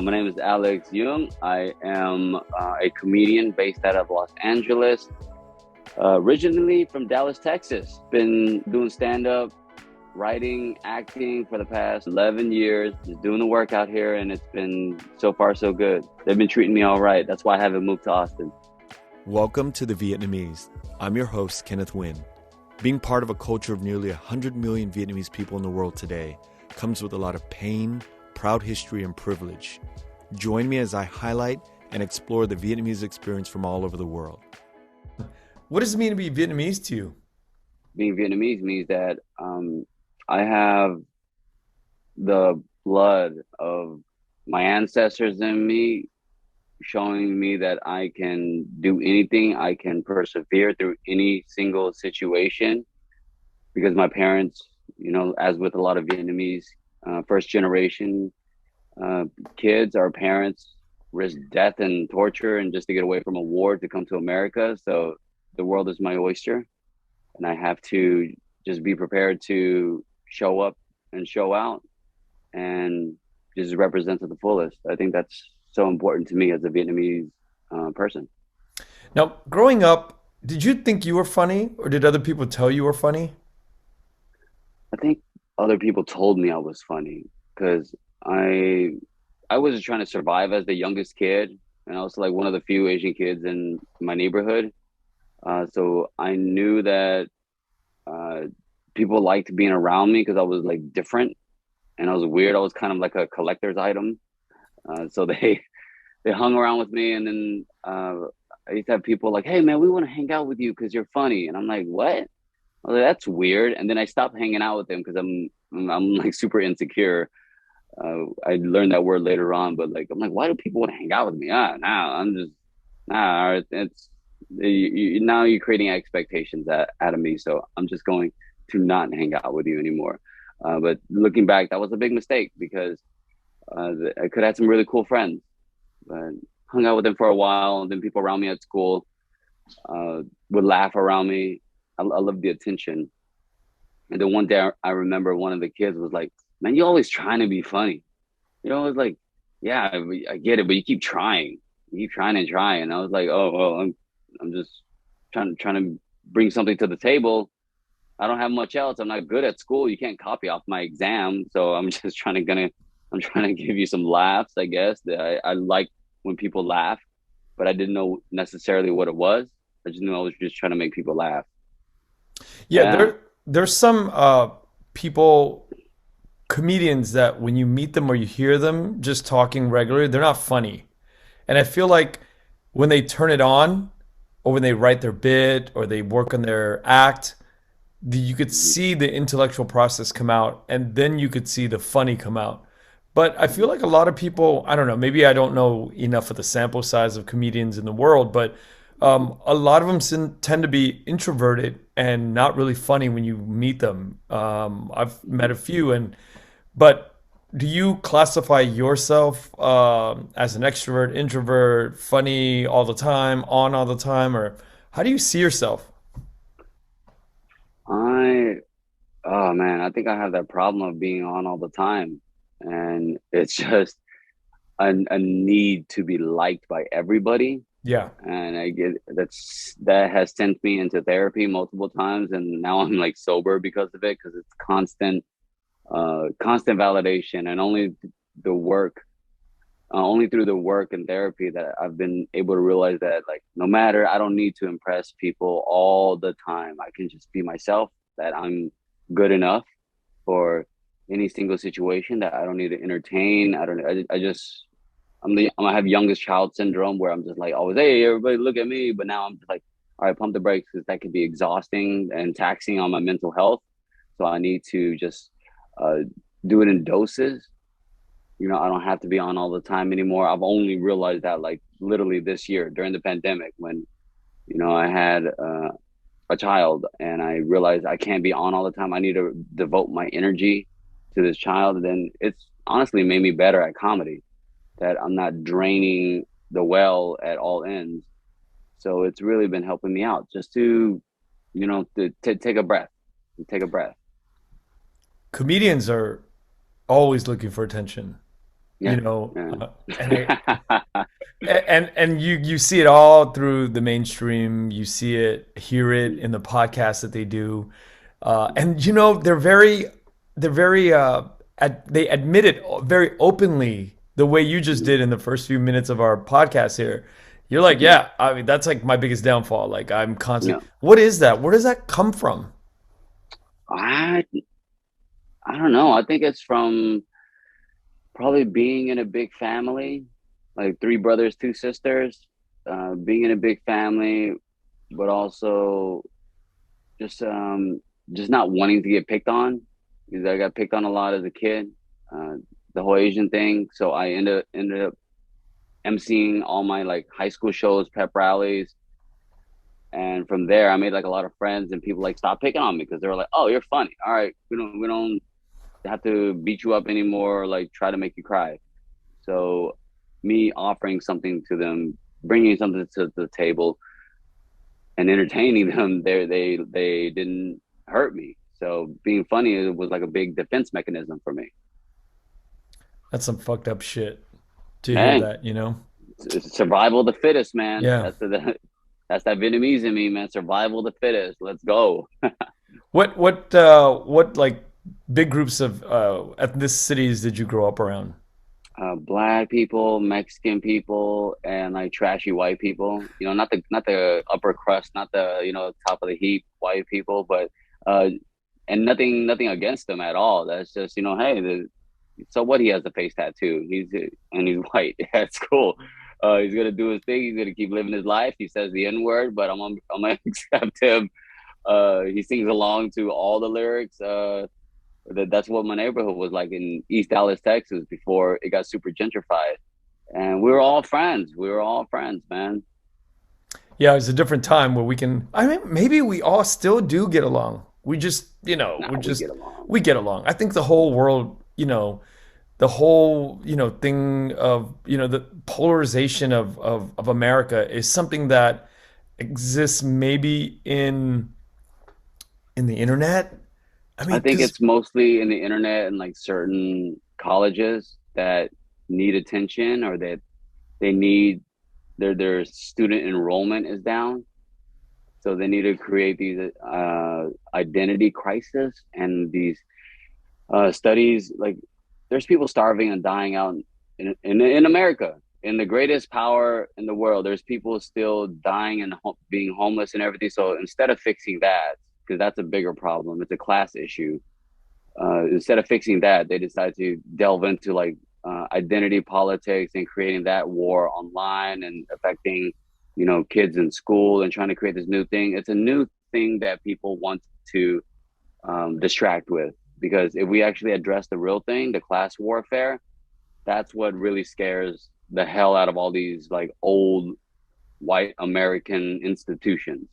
My name is Alex Young. I am a comedian based out of Los Angeles, originally from Dallas, Texas. Been doing stand-up, writing, acting for the past 11 years, just doing the work out here, and it's been so far so good. They've been treating me all right. That's why I haven't moved to Austin. Welcome to the Vietnamese. I'm your host, Kenneth Nguyen. Being part of a culture of nearly 100 million Vietnamese people in the world today comes with a lot of pain, proud history, and privilege. Join me as I highlight and explore the Vietnamese experience from all over the world. What does it mean to be Vietnamese to you? Being Vietnamese means that I have the blood of my ancestors in me, showing me that I can do anything. I can persevere through any single situation because my parents, as with a lot of Vietnamese first generation kids, our parents risk death and torture and just to get away from a war to come to America. So the world is my oyster, and I have to just be prepared to show up and show out and just represent to the fullest. I think that's so important to me as a Vietnamese person. Now, growing up, did you think you were funny or did other people tell you were funny? I think other people told me I was funny because I I was just trying to survive as the youngest kid, and I was like one of the few Asian kids in my neighborhood. So I knew that uh, people liked being around me because I was like different and I was weird. I was kind of like a collector's item. So they hung around with me, and then I used to have people like, "Hey man, we want to hang out with you because you're funny," and I'm like, "What?" I was like, "That's weird." And then I stopped hanging out with them because I'm like super insecure. I learned that word later on, but like I'm like, why do people want to hang out with me? Nah, I'm just nah. Now you're creating expectations out of me, so I'm just going to not hang out with you anymore. But looking back, that was a big mistake because I could have had some really cool friends, but hung out with them for a while, and then people around me at school would laugh around me. I love the attention. And then one day I remember one of the kids was like, "Man, you always trying to be funny." It's like, "Yeah, I get it, but you keep trying. You keep trying and trying." And I was like, "Oh, well, I'm just trying to bring something to the table. I don't have much else. I'm not good at school. You can't copy off my exam. So I'm just I'm trying to give you some laughs, I guess. I like when people laugh, but I didn't know necessarily what it was. I just knew I was just trying to make people laugh." Yeah, Yeah. there's some people, comedians that when you meet them or you hear them just talking regularly, they're not funny. And I feel like when they turn it on, or when they write their bit or they work on their act, you could see the intellectual process come out, and then you could see the funny come out. But I feel like a lot of people, I don't know, maybe I don't know enough of the sample size of comedians in the world, but a lot of them tend to be introverted and not really funny when you meet them. I've met a few, and but do you classify yourself as an extrovert, introvert, funny all the time, on all the time, or how do you see yourself? I Oh man, I think I have that problem of being on all the time. And it's just a need to be liked by everybody. Yeah. And that has sent me into therapy multiple times. And now I'm like sober because of it, because it's constant validation. And the work, only through the work and therapy that I've been able to realize that like, no matter, I don't need to impress people all the time. I can just be myself, that I'm good enough for any single situation, that I don't need to entertain. I don't. I just. I have youngest child syndrome where I'm just like always, "Hey, everybody, look at me." But now I'm just like, all right, pump the brakes because that could be exhausting and taxing on my mental health. So I need to just uh, do it in doses. I don't have to be on all the time anymore. I've only realized that like literally this year during the pandemic when I had a child, and I realized I can't be on all the time. I need to devote my energy to this child. And then it's honestly made me better at comedy, that I'm not draining the well at all ends. So it's really been helping me out just to take a breath, Comedians are always looking for attention. you Yeah, know, yeah. and you see it all through the mainstream. You see it, hear it in the podcasts that they do, and you know they're very they admit it very openly the way you just did in the first few minutes of our podcast here. You're like, Mhm. yeah, I mean that's like my biggest downfall. Like I'm Yeah. constantly, what is that? Where does that come from? I I don't know. I think it's from probably being in a big family, like three brothers, two sisters, being in a big family, but also just um just not wanting to get picked on because I got picked on a lot as a kid. Uh, the whole Asian thing. So I ended up emceeing all my like high school shows, pep rallies, and from there I made like a lot of friends and people like stopped picking on me because they were like, "Oh, you're funny. All right, we don't have to beat you up anymore or like try to make you cry." So me offering something to them, bringing something to the table and entertaining them, they didn't hurt me. So being funny was like a big defense mechanism for me. That's some fucked up shit to hear Hey, that, you know? it's survival of the fittest, man. Yeah. That's that Vietnamese in me, man. Survival of the fittest. Let's go. What like big groups of ethnicities did you grow up around? Black people, Mexican people, and like trashy white people. You know, not the upper crust, not the top of the heap white people, but uh, and nothing against them at all. That's just hey, so what? He has a face tattoo. He's white. That's cool. He's gonna do his thing. He's gonna keep living his life. He says the N word, but I'm gonna accept him. He sings along to all the lyrics. That's what my neighborhood was like in East Dallas, Texas, before it got super gentrified. And we were all friends. We were all friends, man. Yeah, it's a different time where we can. I mean, maybe we all still do get along. We just, you know, Nah, we get along. we get along. I think the whole world, you know, the whole, you know, thing of, you know, the polarization of America is something that exists maybe in the internet. I I mean, think because it's mostly in the internet and like certain colleges that need attention or that they need their student enrollment is down. So they need to create these identity crisis and these studies. Like there's people starving and dying out in America, in the greatest power in the world. There's people still dying and being homeless and everything. So instead of fixing that, because that's a bigger problem, it's a class issue. Instead of fixing that, they decide to delve into like identity politics and creating that war online and affecting kids in school and trying to create this new thing. It's a new thing that people want to distract with, because if we actually address the real thing, the class warfare, that's what really scares the hell out of all these like old white American institutions.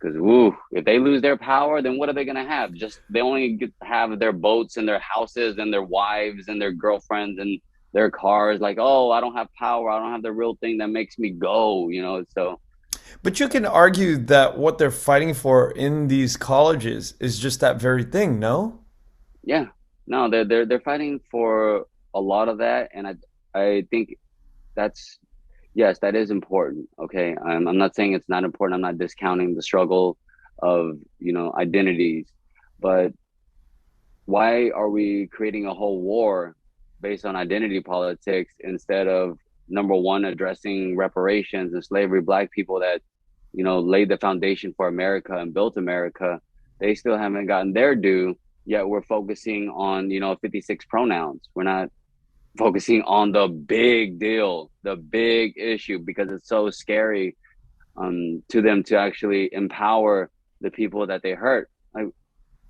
Because woo, if they lose their power, then what are they gonna have? Just they only get to have their boats and their houses and their wives and their girlfriends and their cars. Like, oh, I don't have power. I don't have the real thing that makes me go. So but you can argue that what they're fighting for in these colleges is just that very thing, no? yeah, no, they're fighting for a lot of that, and I think that's yes, that is important. Okay, I'm not saying it's not important. I'm not discounting the struggle of identities, but why are we creating a whole war based on identity politics instead of number one addressing reparations and slavery? Black people that laid the foundation for America and built America, they still haven't gotten their due, yet we're focusing on 56 pronouns. We're not focusing on the big deal, the big issue, because it's so scary to them to actually empower the people that they hurt.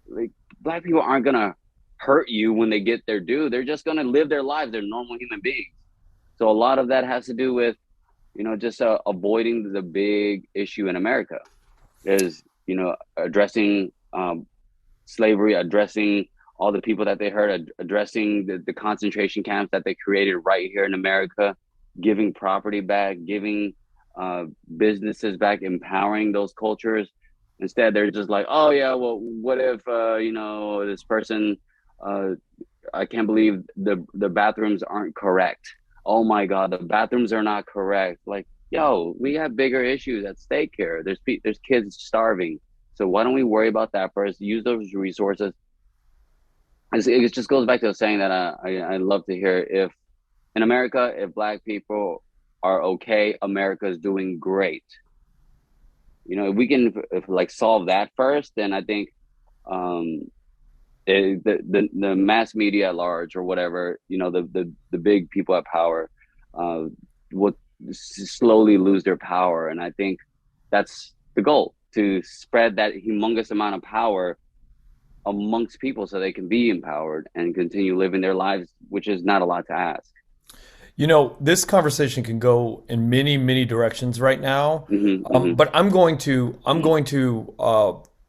Like black people aren't gonna hurt you when they get their due. They're just gonna live their lives. They're normal human beings. So a lot of that has to do with just avoiding the big issue in America is addressing slavery, addressing all the people that they hurt, addressing the concentration camps that they created right here in America, giving property back, giving businesses back, empowering those cultures. Instead, they're just like, oh yeah, well, what if this person uh, I can't believe the bathrooms aren't correct. Oh my God, the bathrooms are not correct. Like, yo, we have bigger issues at stake here. There's kids starving. So why don't we worry about that first? Use those resources. It just goes back to the saying that I love to hear. If in America, if black people are okay, America is doing great. If we can like solve that first, then I think um, the mass media at large or whatever, the big people at power, uh, will slowly lose their power, and I think that's the goal, to spread that humongous amount of power amongst people so they can be empowered and continue living their lives, which is not a lot to ask. This conversation can go in many, many directions right now, Hmm. but I'm going to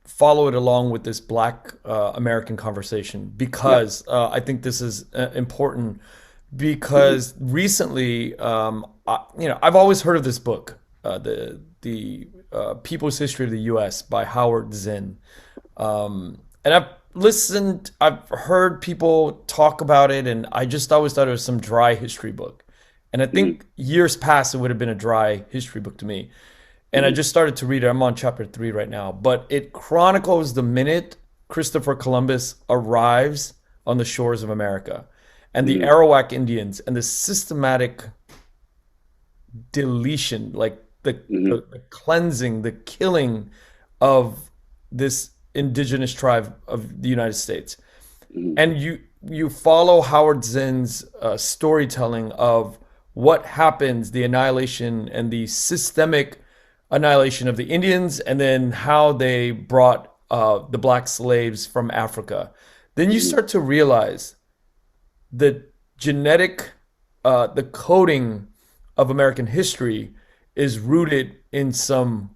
follow it along with this Black American conversation Yep. because I think this is important. Because recently, I've always heard of this book, the People's History of the U.S. by Howard Zinn. And I've heard people talk about it, and I just always thought it was some dry history book. And I Hmm. think years past, it would have been a dry history book to me. And I Hmm. just started to read it. I'm on chapter 3 right now. But it chronicles the minute Christopher Columbus arrives on the shores of America and the Hmm. Arawak Indians and the systematic deletion, like Hmm. the cleansing, the killing of this indigenous tribe of the United States. Hmm. And you follow Howard Zinn's storytelling of what happens, the annihilation and the systemic annihilation of the Indians, and then how they brought the black slaves from Africa. Then you Hmm. start to realize the genetic, the coding of American history is rooted in some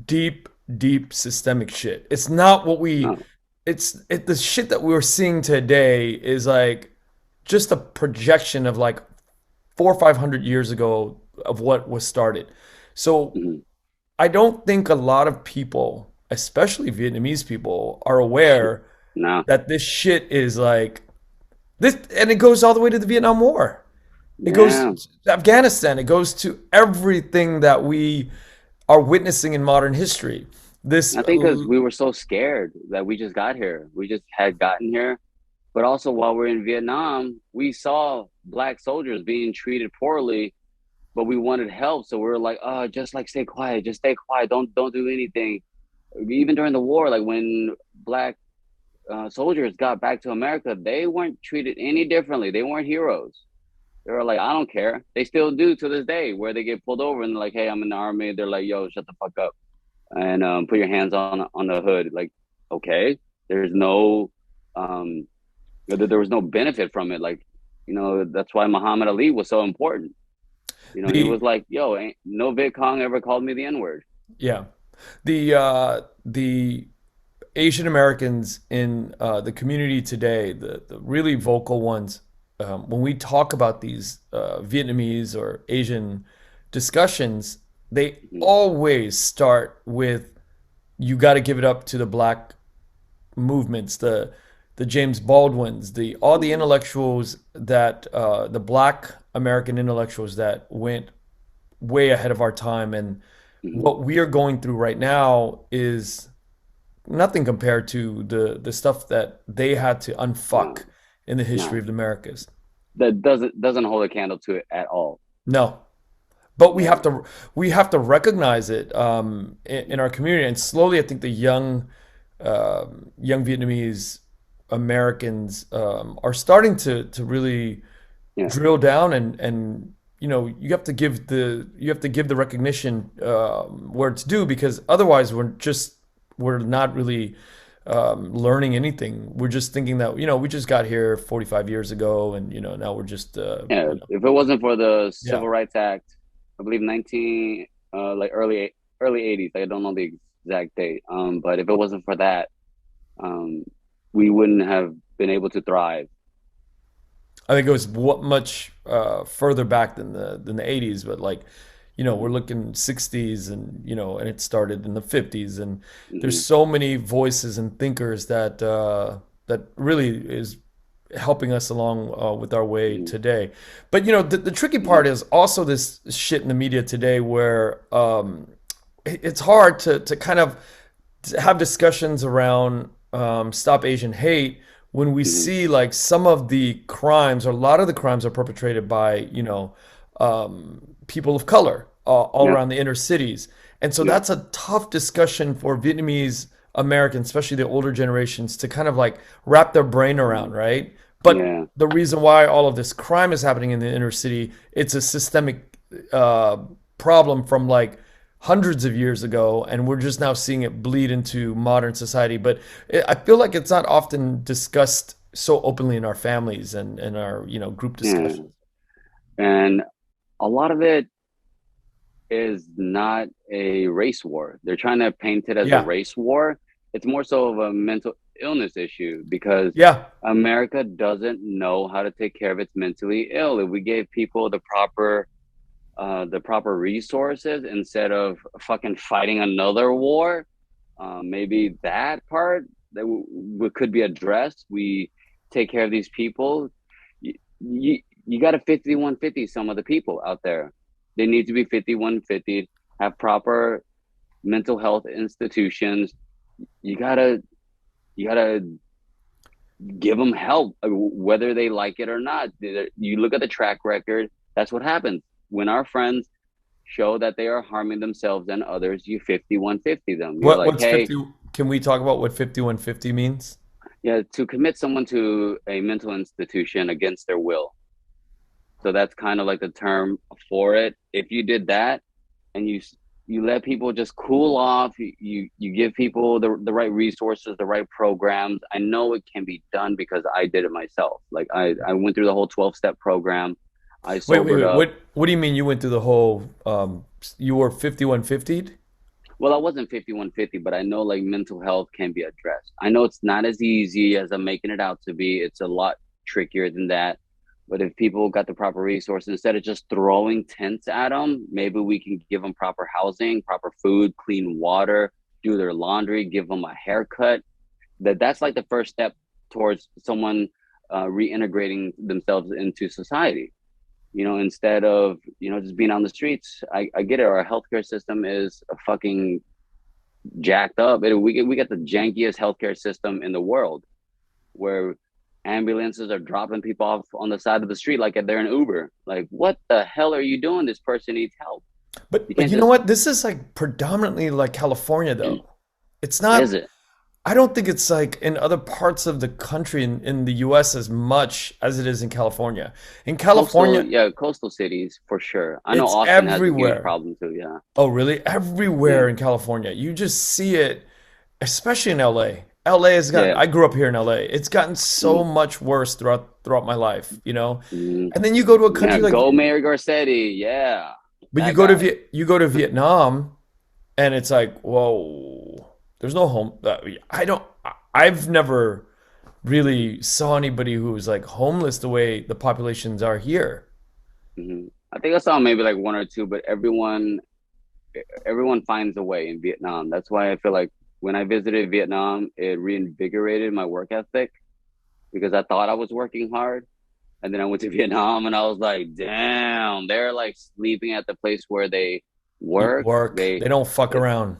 deep, deep systemic shit. It's not what we, Oh. the shit that we're seeing today is like just a projection of like 400 or 500 years ago of what was started. So Hmm. I don't think a lot of people, especially Vietnamese people, are aware No. that this shit is like this, and it goes all the way to the Vietnam War. It goes Yeah. to Afghanistan. It goes to everything that we are witnessing in modern history. This, I think because we were so scared that we just got here. We just had gotten here. But also, while we're in Vietnam, we saw black soldiers being treated poorly, but we wanted help. So we were like, oh, just like stay quiet, just stay quiet. Don't do anything. Even during the war, like when black soldiers got back to America, they weren't treated any differently. They weren't heroes. They were like, I don't care. They still do to this day, where they get pulled over and they're like, hey, I'm in the army. They're like, yo, shut the fuck up and put your hands on the hood. Like, okay, there's no um, there was no benefit from it. Like, that's why Muhammad Ali was so important. He the was like, yo, ain't no Viet Cong ever called me the N word. yeah, the Asian Americans in the community today, the really vocal ones, when we talk about these Vietnamese or Asian discussions, they Mm-hmm. always start with you got to give it up to the black movements, the James Baldwins, the all the Mm-hmm. intellectuals that the black American intellectuals that went way ahead of our time, and Mm-hmm. what we are going through right now is nothing compared to the stuff that they had to No, unfuck in the history no, of the Americas. that doesn't hold a candle to it at all. No, but Yeah. we have to recognize it in our community, and slowly, I think the young Vietnamese Americans are starting to really Yeah. drill down, and you have to give the recognition where it's due, because otherwise we're not really learning anything. We're just thinking that we just got here 45 years ago, and now we're just Yeah. If it wasn't for the yeah. Civil Rights Act, I believe 19 like early 80s. I don't know the exact date. But if it wasn't for that, um, we wouldn't have been able to thrive. I think it was much further back than the 80s, but like, we're Hmm. looking 60s, and and it started in the 50s, and there's Hmm. so many voices and thinkers that that really is helping us along with our way Mhm. today. But you know, the tricky part is also this shit in the media today where it's hard to kind of have discussions around Stop Asian Hate when we Mhm. see like some of the crimes or a lot of the crimes are perpetrated by, you know, people of color all Yep. around the inner cities. And so Yep. that's a tough discussion for Vietnamese Americans, especially the older generations, to kind of like wrap their brain around, Mhm. right? But Yeah. the reason why all of this crime is happening in the inner city, it's a systemic uh, problem from like hundreds of years ago, and we're just now seeing it bleed into modern society. But I feel like it's not often discussed so openly in our families and our, you know, group Yeah. discussions. And a lot of it is not a race war. They're trying to paint it as a Yeah, race war. It's more so of a mental illness issue because yeah. America doesn't know how to take care of its mentally ill. If we gave people the proper resources instead of fucking fighting another war, maybe that part that could be addressed. We take care of these people. You got to 5150 some of the people out there. They need to be 5150, have proper mental health institutions. You gotta you gotta give them help, whether they like it or not. You look at the track record. That's what happens when our friends show that they are harming themselves and others. You 5150 them. You're like, What's hey, 50? Can we talk about what 5150 means? yeah, to commit someone to a mental institution against their will. So that's kind of like the term for it. If you did that and you let people just cool off, you give people the right resources, the right programs. I know it can be done because I did it myself. Like I went through the whole 12-step program. I sobered Wait. up. What do you mean you went through the whole you were 5150'd? Well, I wasn't 5150, but I know like mental health can be addressed. I know it's not as easy as I'm making it out to be. It's a lot trickier than that. But if people got the proper resources, instead of just throwing tents at them, maybe we can give them proper housing, proper food, clean water, do their laundry, give them a haircut. That's like the first step towards someone reintegrating themselves into society. Instead of just being on the streets. I get it. Our healthcare system is a fucking jacked up. We got the jankiest healthcare system in the world, where ambulances are dropping people off on the side of the street like they're an Uber. Like, what the hell are you doing? This person needs help. You But can't you know just what? This is like predominantly like California though. It's is not it I don't think it's like in other parts of the country in the US as much as it is in California. In coastal? California, Yeah, coastal cities for sure. I know it's Austin has a huge everywhere. problem too. Yeah, Oh, really? yeah, Everywhere in California. You just see it, especially in LA. LA has gotten, yeah. I grew up here in LA. It's gotten Mm, so much worse throughout my life, you know? mm. And then you go to a Yeah, country like, go Mayor Garcetti. Yeah, but that guy. You go to Vietnam and it's like, whoa, there's no home. I've never really saw anybody who's like homeless the way the populations are here. I think I saw maybe like one or two, but everyone finds a way in Vietnam. That's why I feel like when I visited Vietnam, it reinvigorated my work ethic because I thought I was working hard. And then I went to Vietnam and I was like, damn, they're like sleeping at the place where they You work. work, they don't fuck It, around.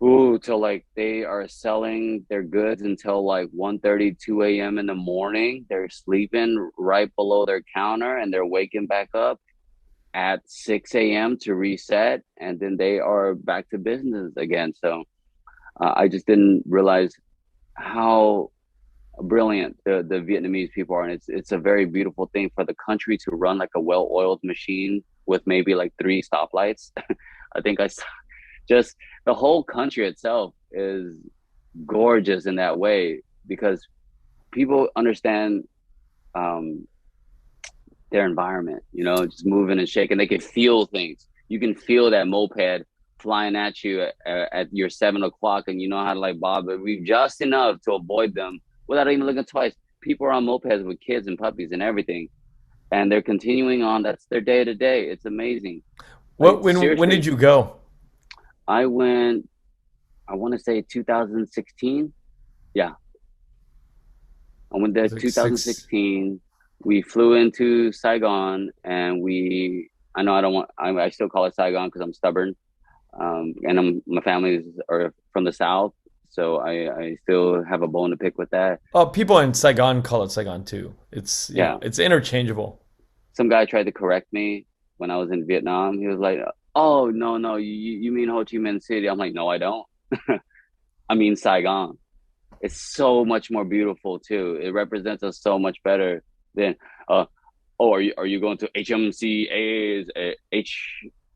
ooh, till like they are selling their goods until like 1:30, 2 a.m. in the morning. They're sleeping right below their counter and they're waking back up at 6 a.m. to reset, and then they are back to business again. So I just didn't realize how brilliant the Vietnamese people are, and it's a very beautiful thing for the country to run like a well-oiled machine with maybe like three stoplights. I think just the whole country itself is gorgeous in that way because people understand um, their environment, just moving and shaking. They can feel things. You can feel that moped flying at you at your 7 o'clock, and you know how to like bob it. We've just enough to avoid them without even looking twice. People are on mopeds with kids and puppies and everything, and they're continuing on. That's their day to day. It's amazing. Like When did seriously, you go? I went. I want to say 2016. Yeah, I went there It's like six. 2016. We flew into Saigon, and I know I don't want. I still call it Saigon because I'm stubborn. And my family are from the South, so I still have a bone to pick with that. Oh, people in Saigon call it Saigon too. It's, Yeah, it's interchangeable. some guy tried to correct me when I was in Vietnam. He was like, "Oh no, no, you mean Ho Chi Minh City?" I'm like, "No, I don't. I mean Saigon. It's so much more beautiful too. It represents us so much better than uh oh, are you going to HMCA's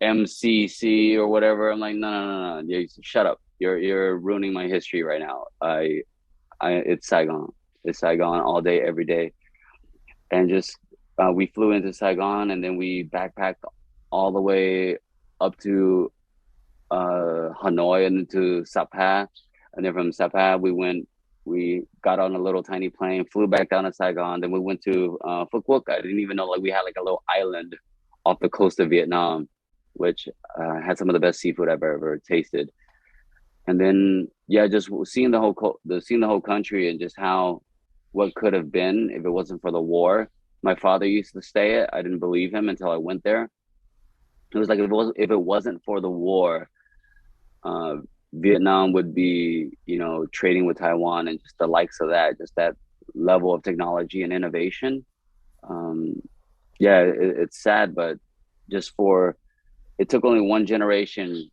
HMCC or whatever?" I'm like, "No, no, no, no. Shut up. You're ruining my history right now. It's Saigon. It's Saigon all day, every day." And just we flew into Saigon, and then we backpacked all the way up to Hanoi and to Sapa, and then from Sapa we got on a little tiny plane, flew back down to Saigon. Then we went to Phu Quoc. I didn't even know like we had like a little island off the coast of Vietnam, which had some of the best seafood I've ever tasted. And then yeah, just seeing the whole country and just how what could have been if it wasn't for the war. My father used to say it. I didn't believe him until I went there. It was like if it wasn't for the war, uh, Vietnam would be, trading with Taiwan and just the likes of that, just that level of technology and innovation. Um, yeah, it's sad, but just for it took only one generation,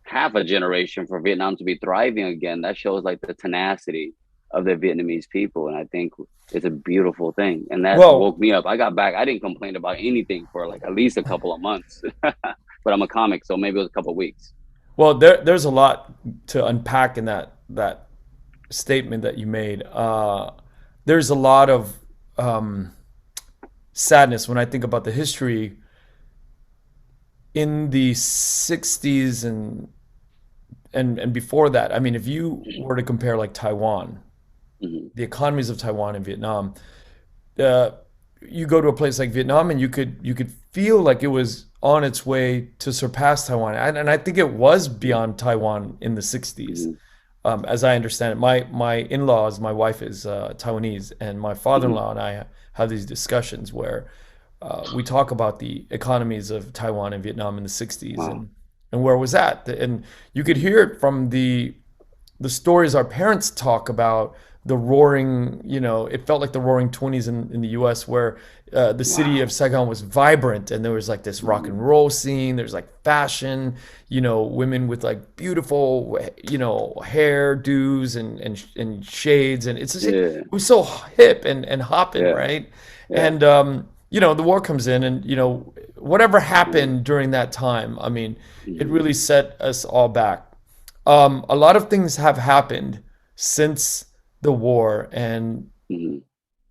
half a generation for Vietnam to be thriving again. That shows like the tenacity of the Vietnamese people, and I think it's a beautiful thing. And that woke Well, me up. I got back. I didn't complain about anything for like at least a couple of months, but I'm a comic, so maybe it was a couple of weeks. there's a lot to unpack in that statement that you made. There's a lot of um, sadness when I think about the history in the 60s and before that. I mean, if you were to compare like Taiwan, Mm-hmm. the economies of Taiwan and Vietnam, uh, you go to a place like Vietnam and you could feel like it was on its way to surpass Taiwan, and I think it was beyond Taiwan in the 60s. Mm-hmm. As I understand it, my in-laws, my wife is Taiwanese, and my Mm-hmm. father-in-law and I have these discussions where we talk about the economies of Taiwan and Vietnam in the 60s, Wow. and where it was at. And you could hear it from the stories our parents talk about the roaring, it felt like the roaring 20s in the US, where the city of Wow. Saigon was vibrant and there was like this rock and Mm-hmm. roll scene. There's like fashion, women with like beautiful, hair do's and shades. And it Yeah. was so hip and hopping, Yeah. right? Yeah. And, the war comes in and, whatever happened during that time, I mean, it Mm-hmm. really set us all back. A lot of things have happened since the war, and Mm-hmm.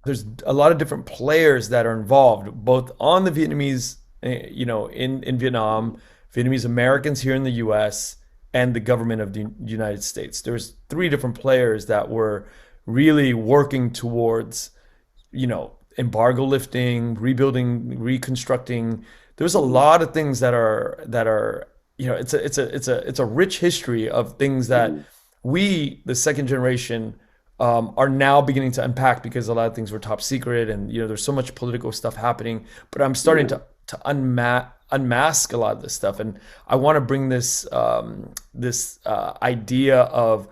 there's a lot of different players that are involved, both on the Vietnamese, in Vietnam, Vietnamese Americans here in the U.S., and the government of the United States. There's three different players that were really working towards, embargo lifting, rebuilding, reconstructing. There's a Mm-hmm. lot of things that are it's a rich history of things that Mm-hmm. we, the second generation, are now beginning to unpack because a lot of things were top secret, and there's so much political stuff happening. But I'm starting Yeah. to unmask a lot of this stuff, and I want to bring this idea of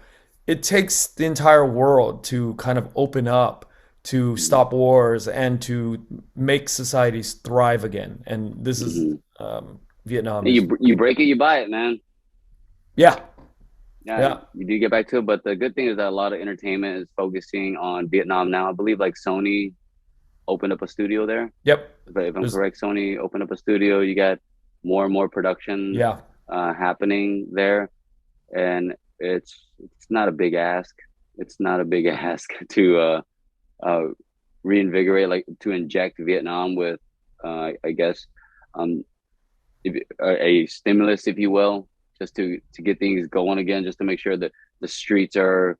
it takes the entire world to kind of open up to Mm-hmm. stop wars and to make societies thrive again. And this is Mm-hmm. Vietnam And is you break it, you buy it, man. yeah, Yeah, yeah, you do get back to it, but the good thing is that a lot of entertainment is focusing on Vietnam now. I believe like Sony opened up a studio there. yep. If I'm There's correct, Sony opened up a studio. You got more and more production yeah. happening there, and it's not a big ask. It's not a big ask to uh, reinvigorate, like to inject Vietnam with, I guess, um, a stimulus, if you will, just to get things going again, just to make sure that the streets are,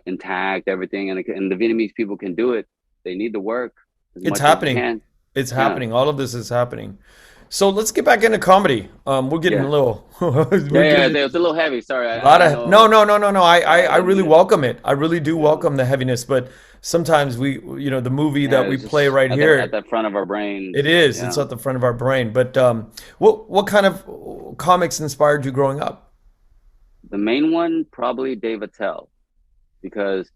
intact, everything, and the Vietnamese people can do it. They need to work as It's much as they happening. can. It's Yeah, happening. All of this is happening. So let's get back into comedy. We're getting a yeah, little, yeah, we're yeah. getting It's a little heavy. Sorry, a lot I of no, know. no, no, no, no. I I didn't really mean it. welcome it. I really do Yeah. welcome the heaviness, but sometimes the movie Yeah, that we it's play just right at here, the front of our it brains. is. It's Yeah. at the front of our brain. But what kind of comics inspired you growing up? The main one, probably Dave Attell, because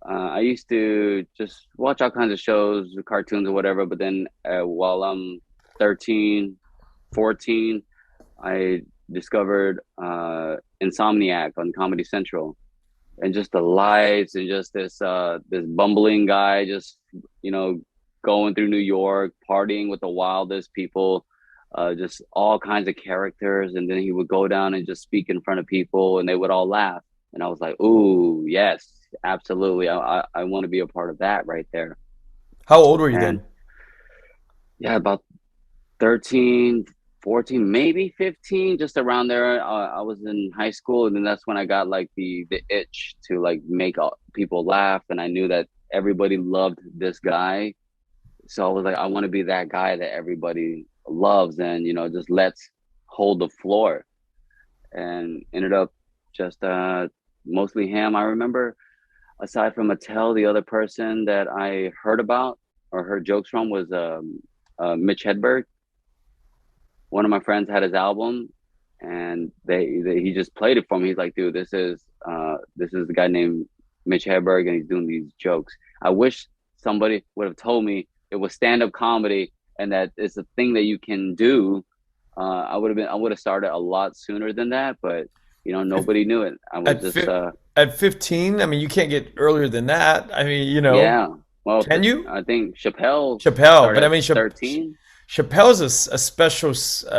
I used to just watch all kinds of shows, cartoons or whatever. But then while I'm 13, 14, I discovered Insomniac on Comedy Central. And just the lights and just this bumbling guy just, you know, going through New York, partying with the wildest people, just all kinds of characters. And then he would go down and just speak in front of people and they would all laugh. And I was like, ooh, yes, absolutely. I want to be a part of that right there. How old were you And then? yeah, about 13, 14, maybe 15, just around there. I was in high school, and then that's when I got like the itch to like make people laugh, and I knew that everybody loved this guy. So I was like, I want to be that guy that everybody loves, and just let's hold the floor. And ended up just mostly him. I remember, aside from Mattel, the other person that I heard about or heard jokes from was Mitch Hedberg. One of my friends had his album, and he just played it for me. He's like, dude, this is the guy named Mitch Hedberg, and he's doing these jokes. I wish somebody would have told me it was stand-up comedy and that it's a thing that you can do. I would have started a lot sooner than that, but nobody knew it. I was At just fi- at 15, I mean, you can't get earlier than that. I mean, yeah. Well, can you? I think Chappelle Chappelle, but started I at mean, 13. Chappelle's a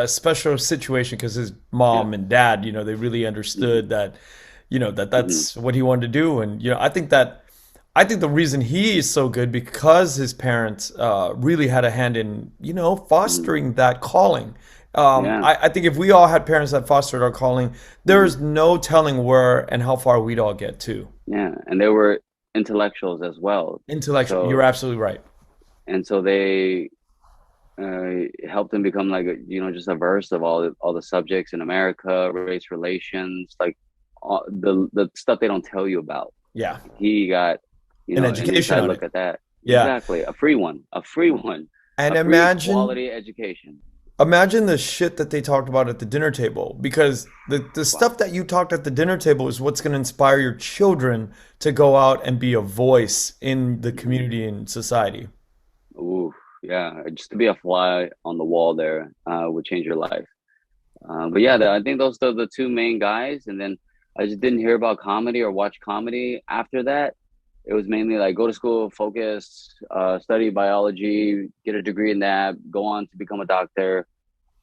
special situation because his Yeah. mom and dad, they really Hmm. understood that, Hmm. that's what he wanted to do, and I think the reason he is so good because his parents really had a hand in Hmm. fostering that calling. Yeah. I think if we all had parents that fostered our calling, Hmm. there's no telling where and how far we'd all get to. Yeah, and they were intellectuals as well. Intellectual, you're So absolutely right. they helped him become like just a verse of all the subjects in America, race relations, like the stuff they don't tell you about. Yeah, He got an an education inside on look it. at that. Yeah, Exactly, a free one, and a free quality education. imagine the shit that they talked about at the dinner table because the Wow. stuff that you talked at the dinner table is what's going to inspire your children to go out and be a voice in the Hmm. community and society. Ooh, yeah, just to be a fly on the wall there would change your life. But yeah, I think those are the two main guys. And then I just didn't hear about comedy or watch comedy after that. It was mainly like go to school, focus, study biology, get a degree in that, go on to become a doctor.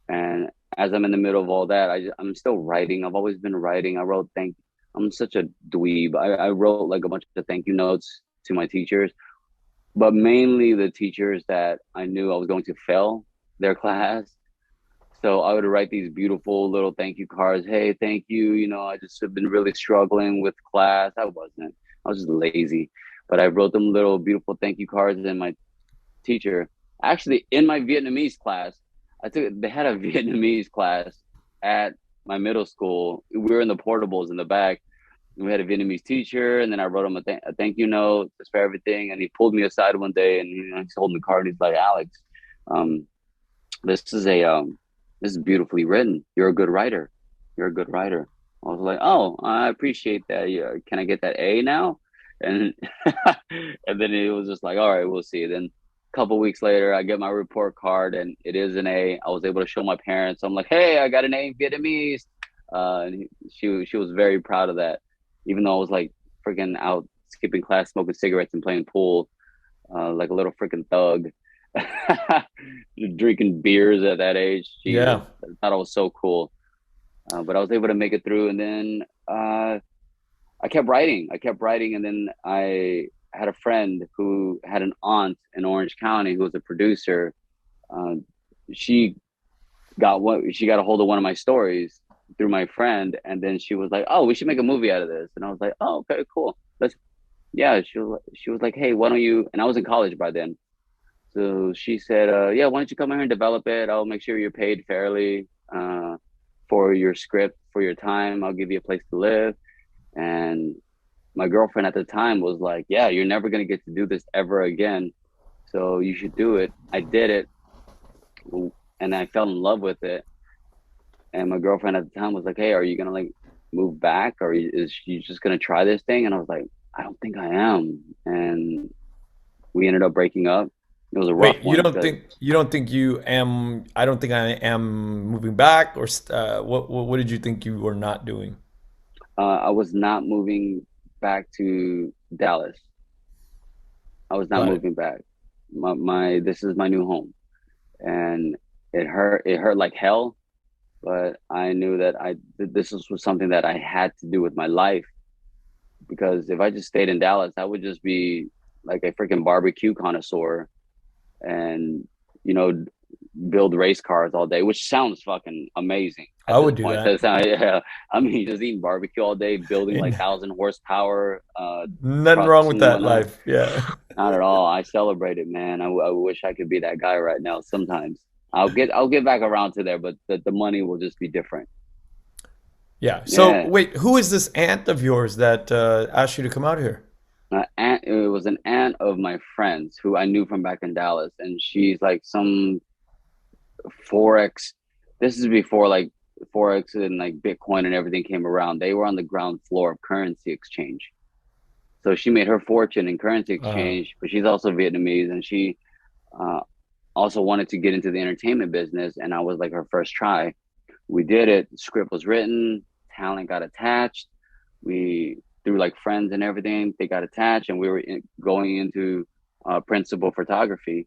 And as I'm in the middle of all that, I'm still writing. I've always been writing. I'm such a dweeb. I wrote like a bunch of thank you notes to my teachers, but mainly the teachers that I knew I was going to fail their class. So I would write these beautiful little thank you cards. Hey, thank you. I just have been really struggling with class. I wasn't. I was just lazy. But I wrote them little beautiful thank you cards, and my teacher, actually in my Vietnamese class, they had a Vietnamese class at my middle school. We were in the portables in the back. We had a Vietnamese teacher, and then I wrote him a thank you note just for everything. And he pulled me aside one day, and he's holding the card. And he's like, Alex, um, this is a this is beautifully written. You're a good writer. You're a good writer. I was like, oh, I appreciate that. Yeah, can I get that A now? And and then it was just like, all right, we'll see. Then a couple weeks later, I get my report card, and it is an A. I was able to show my parents. I'm like, hey, I got an A in Vietnamese. And she was very proud of that, even though I was like freaking out skipping class, smoking cigarettes, and playing pool like a little freaking thug. Drinking beers at that age. Jesus, Yeah. I thought I was so cool. But I was able to make it through, and then I kept writing. I kept writing, and then I had a friend who had an aunt in Orange County who was a producer. Uh, she she got a hold of one of my stories through my friend, and then she was like, "Oh, we should make a movie out of this." And I was like, "Oh, okay, cool. Let's." Yeah, she was like, "Hey, why don't you?" And I was in college by then. So she said, yeah, why don't you come here and develop it? I'll make sure you're paid fairly for your script, for your time. I'll give you a place to live. And my girlfriend at the time was like, "Yeah, you're never gonna get to do this ever again, so you should do it." I did it, and I fell in love with it. And my girlfriend at the time was like, "Hey, are you gonna like move back, or is you just gonna try this thing?" And I was like, "I don't think I am." And we ended up breaking up. It was a rough Wait, one because you don't think you am? I don't think I am moving back, or what did you think you were not doing? I was not moving back to Dallas. I was not Got it. moving back. My this is my new home, and it hurt. It hurt like hell, but I knew that was something that I had to do with my life, because if I just stayed in Dallas, I would just be like a freaking barbecue connoisseur and you know build race cars all day, which sounds fucking amazing I at this would do point. that. That's not, yeah. I mean, just eating barbecue all day, building like And 1,000 horsepower nothing wrong trucks with and that whatnot. life. Yeah. Not at all. I celebrate it, man. I wish I could be that guy right now. Sometimes I'll get back around to there, but the money will just be different. Yeah. So Yeah. wait, who is this aunt of yours that asked you to come out here? It was an aunt of my friends who I knew from back in Dallas, and she's like some Forex. This is before like Forex and like Bitcoin and everything came around. They were on the ground floor of currency exchange. So she made her fortune in currency Uh, exchange, but she's also Vietnamese, and she uh, also wanted to get into the entertainment business. And I was like her first try. We did it. The script was written. Talent got attached. We through like friends and everything, they got attached, and we were going into principal photography.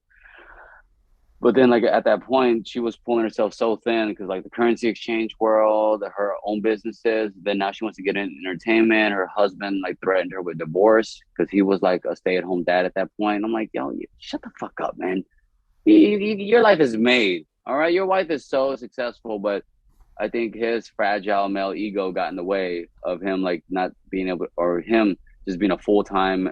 But then, like at that point, she was pulling herself so thin because, like, the currency exchange world, her own businesses. Then now she wants to get into entertainment. Her husband like threatened her with divorce because he was like a stay-at-home dad at that point. And I'm like, yo, shut the fuck up, man. Your life is made. All right, your wife is so successful, but I think his fragile male ego got in the way of him, like not being able, or him just being a full-time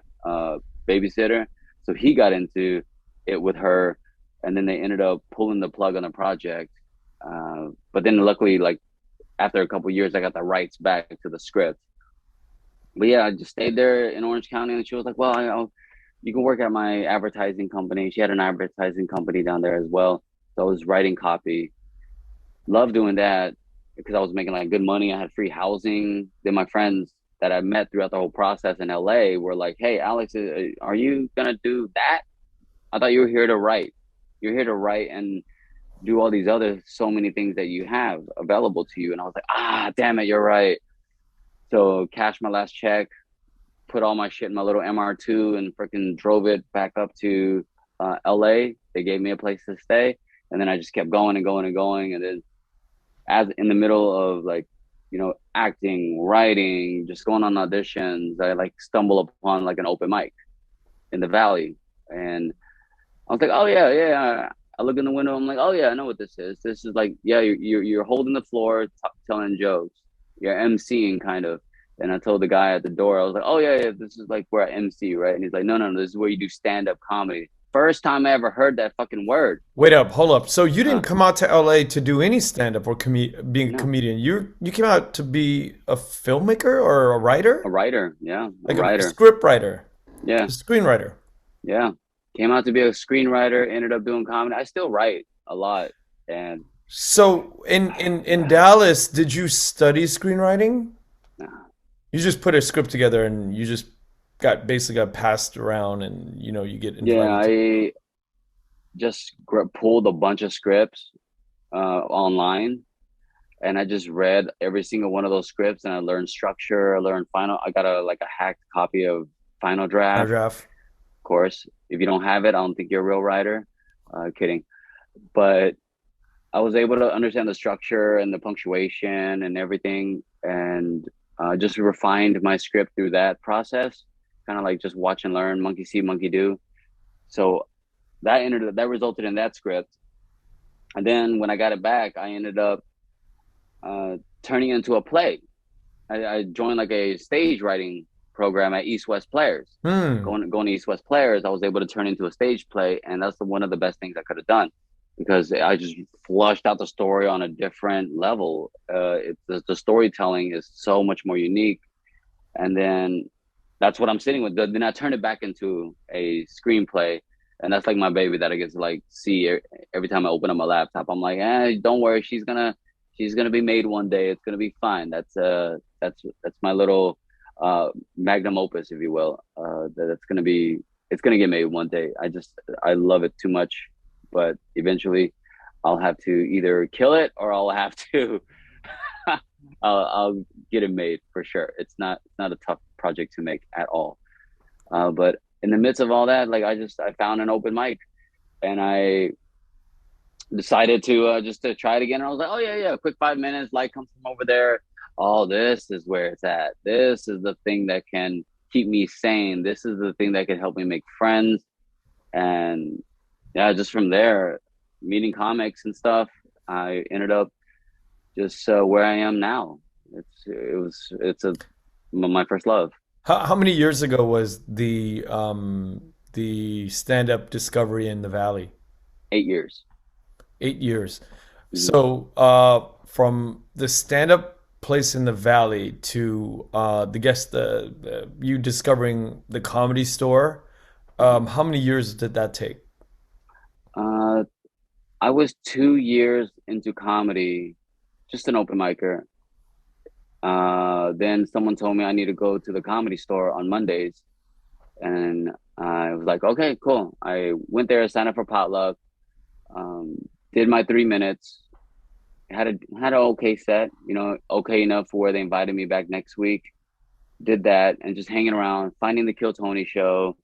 babysitter. So he got into it with her, and then they ended up pulling the plug on the project. But then luckily, like after a couple of years, I got the rights back to the script. But yeah, I just stayed there in Orange County, and she was like, "Well, you can work at my advertising company." She had an advertising company down there as well. So I was writing copy. Loved doing that because I was making like good money. I had free housing. Then my friends that I met throughout the whole process in LA were like, "Hey, Alex, are you gonna do that? I thought you were here to write. You're here to write and do all these other so many things that you have available to you." And I was like, ah, damn it, you're right. So cashed my last check, put all my shit in my little MR2 and freaking drove it back up to LA. They gave me a place to stay. And then I just kept going and going and going. And then as in the middle of like, acting, writing, just going on auditions, I like stumble upon like an open mic in the valley. And I was like, oh yeah, yeah. I look in the window. I'm like, oh yeah, I know what this is. This is like, yeah, you're holding the floor, telling jokes. You're emceeing kind of. And I told the guy at the door, I was like, oh yeah, yeah, this is like where I MC, right? And he's like, no, no, no, this is where you do stand up comedy. First time I ever heard that fucking word. Wait up, hold up. So you didn't Uh, come out to LA to do any stand up or being a no, comedian. You came out to be a filmmaker or a a writer? writer, yeah, a Like a writer, script writer, a yeah, screenwriter. yeah. Came out to be a screenwriter. Ended up doing comedy. I still write a lot, and So in Dallas, did you study screenwriting? uh, You just put a script together and you just basically got passed around and you get yeah, invited to. I just pulled a bunch of scripts online, and I just read every single one of those scripts, and I learned structure. I learned final. I got a hacked copy of Final Draft. Paragraph. Of course, if you don't have it, I don't think you're a real writer. Kidding, but I was able to understand the structure and the punctuation and everything, and just refined my script through that process. Kind of like just watch and learn, monkey see, monkey do. So that resulted in that script, and then when I got it back, I ended up turning it into a play. I joined like a stage writing program at East West Players. Hmm. Going to East West Players, I was able to turn into a stage play, and that's one of the best things I could have done because I just flushed out the story on a different level. The storytelling is so much more unique, and then that's what I'm sitting with. Then I turn it back into a screenplay, and that's like my baby that I get to like see every time I open up my laptop. I'm like, don't worry, she's gonna be made one day. It's gonna be fine. That's my little magnum opus, if you will. That's gonna be it's gonna get made one day. I love it too much, but eventually I'll have to either kill it or I'll have to I'll get it made for sure. It's not a tough project to make at all. But in the midst of all that, like I found an open mic and I decided to just to try it again. And I was like, oh yeah, yeah, quick 5 minutes. Light comes from over there. Oh, this is where it's at. This is the thing that can keep me sane. This is the thing that can help me make friends. And yeah, just from there, meeting comics and stuff, I ended up just where I am now. It's my first love. How many years ago was the stand up discovery in the Valley? 8 years. 8 years. Mhm. So from the stand up place in the Valley to the you discovering the Comedy Store, how many years did that take? Uh, I was 2 years into comedy, just an open micer. Then someone told me I need to go to the comedy store on Mondays, and I was like, okay, cool. I went there, signed up for potluck, um, did my 3 minutes, had an okay set, okay enough for where they invited me back next week. Did that and just hanging around, finding the Kill Tony show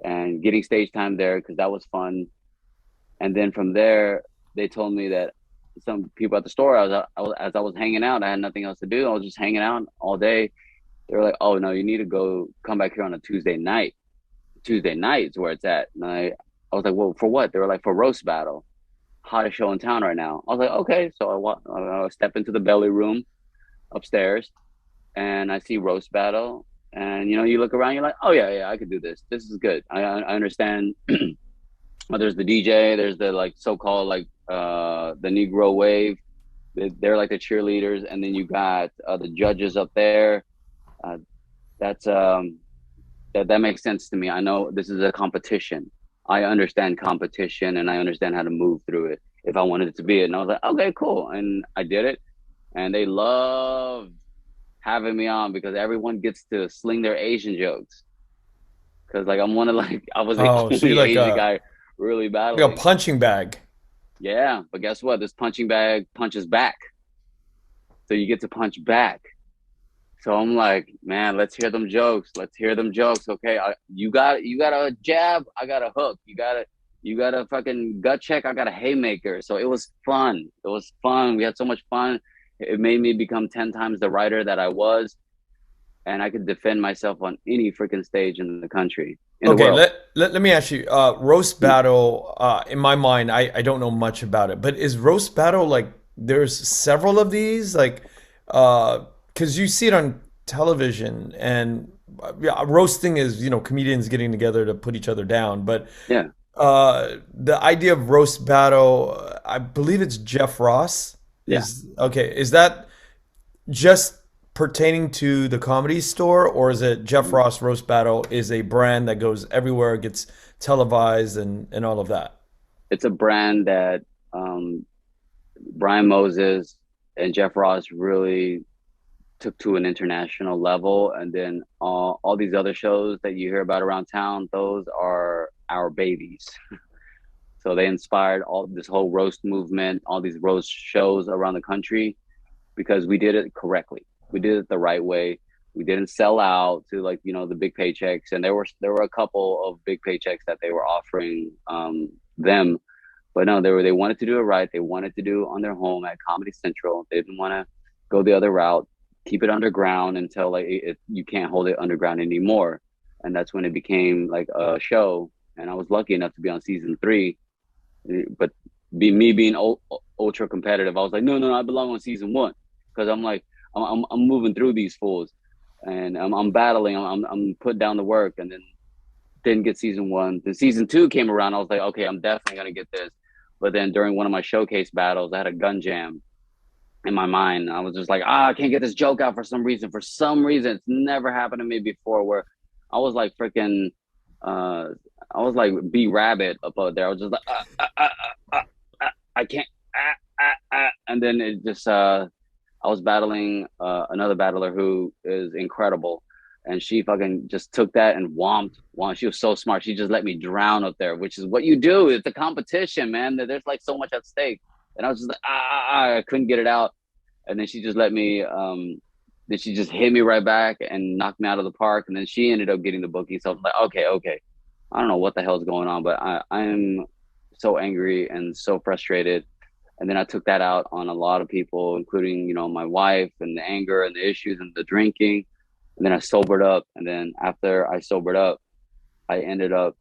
and getting stage time there because that was fun. And then from there, they told me that some people at the store, as I was hanging out, I had nothing else to do. I was just hanging out all day. They were like, "Oh no, you need to come back here on a Tuesday night. Tuesday night is where it's at." And I was like, "Well, for what?" They were like, "For roast battle, hottest show in town right now." I was like, "Okay." So I step into the belly room upstairs, and I see roast battle. And you look around, you're like, "Oh yeah, yeah, I could do this. This is good. I understand." Well, there's the DJ, there's the like so-called like the Negro wave. They're like the cheerleaders, and then you got the judges up there. Uh, that's that makes sense to me. I know this is a competition. I understand competition, and I understand how to move through it if I wanted it to be it. And I was like, okay, cool, and I did it, and they loved having me on because everyone gets to sling their Asian jokes. Because like I'm one of like I was the Oh, so you only Asian guy really like a battling. punching bag. Yeah, but guess what? This punching bag punches back. So you get to punch back. So I'm like, man, let's hear them jokes. Let's hear them jokes. Okay, you got a jab, I got a hook. You got a fucking gut check, I got a haymaker. So it was fun. It was fun. We had so much fun. It made me become 10 times the writer that I was, and I could defend myself on any freaking stage in the country, in the Okay, world. let me ask you, roast battle, in my mind, I don't know much about it, but is roast battle like there's several of these? Like, because you see it on television and yeah, roasting is, comedians getting together to put each other down. But Yeah, the idea of roast battle, I believe it's Jeff Ross. yeah. Is that just pertaining to the Comedy Store, or is it Jeff Ross Roast Battle is a brand that goes everywhere, gets televised, and all of that? It's a brand that um, Brian Moses and Jeff Ross really took to an international level. And then all these other shows that you hear about around town, those are our babies. So they inspired all this whole roast movement, all these roast shows around the country because we did it correctly. We did it the right way. We didn't sell out to like the big paychecks, and there were a couple of big paychecks that they were offering them, but no, they wanted to do it right. They wanted to do it on their home at Comedy Central. They didn't want to go the other route, keep it underground until like you can't hold it underground anymore, and that's when it became like a show. And I was lucky enough to be on season 3, but me being ultra competitive, I was like, no, no, no, I belong on season 1 because I'm like, I'm moving through these fools, and I'm battling. I'm putting down the work, and then didn't get season 1. Then season 2 came around. I was like, okay, I'm definitely gonna get this. But then during one of my showcase battles, I had a gun jam in my mind. I was just like, I can't get this joke out for some reason. For some reason, it's never happened to me before where I was like freaking, uh, I was like B Rabbit up out there. I was just like, I can't, and then it just, I was battling another battler who is incredible, and she fucking just took that and whomped. Wow, she was so smart. She just let me drown up there, which is what you do. It's a competition, man. There's like so much at stake, and I was just like, I couldn't get it out, and then she just let me. Then she just hit me right back and knocked me out of the park, and then she ended up getting the bookie. So I was like, okay, okay, I don't know what the hell's going on, but I'm so angry and so frustrated. And then I took that out on a lot of people, including, my wife, and the anger and the issues and the drinking. And then I sobered up. And then after I sobered up, I ended up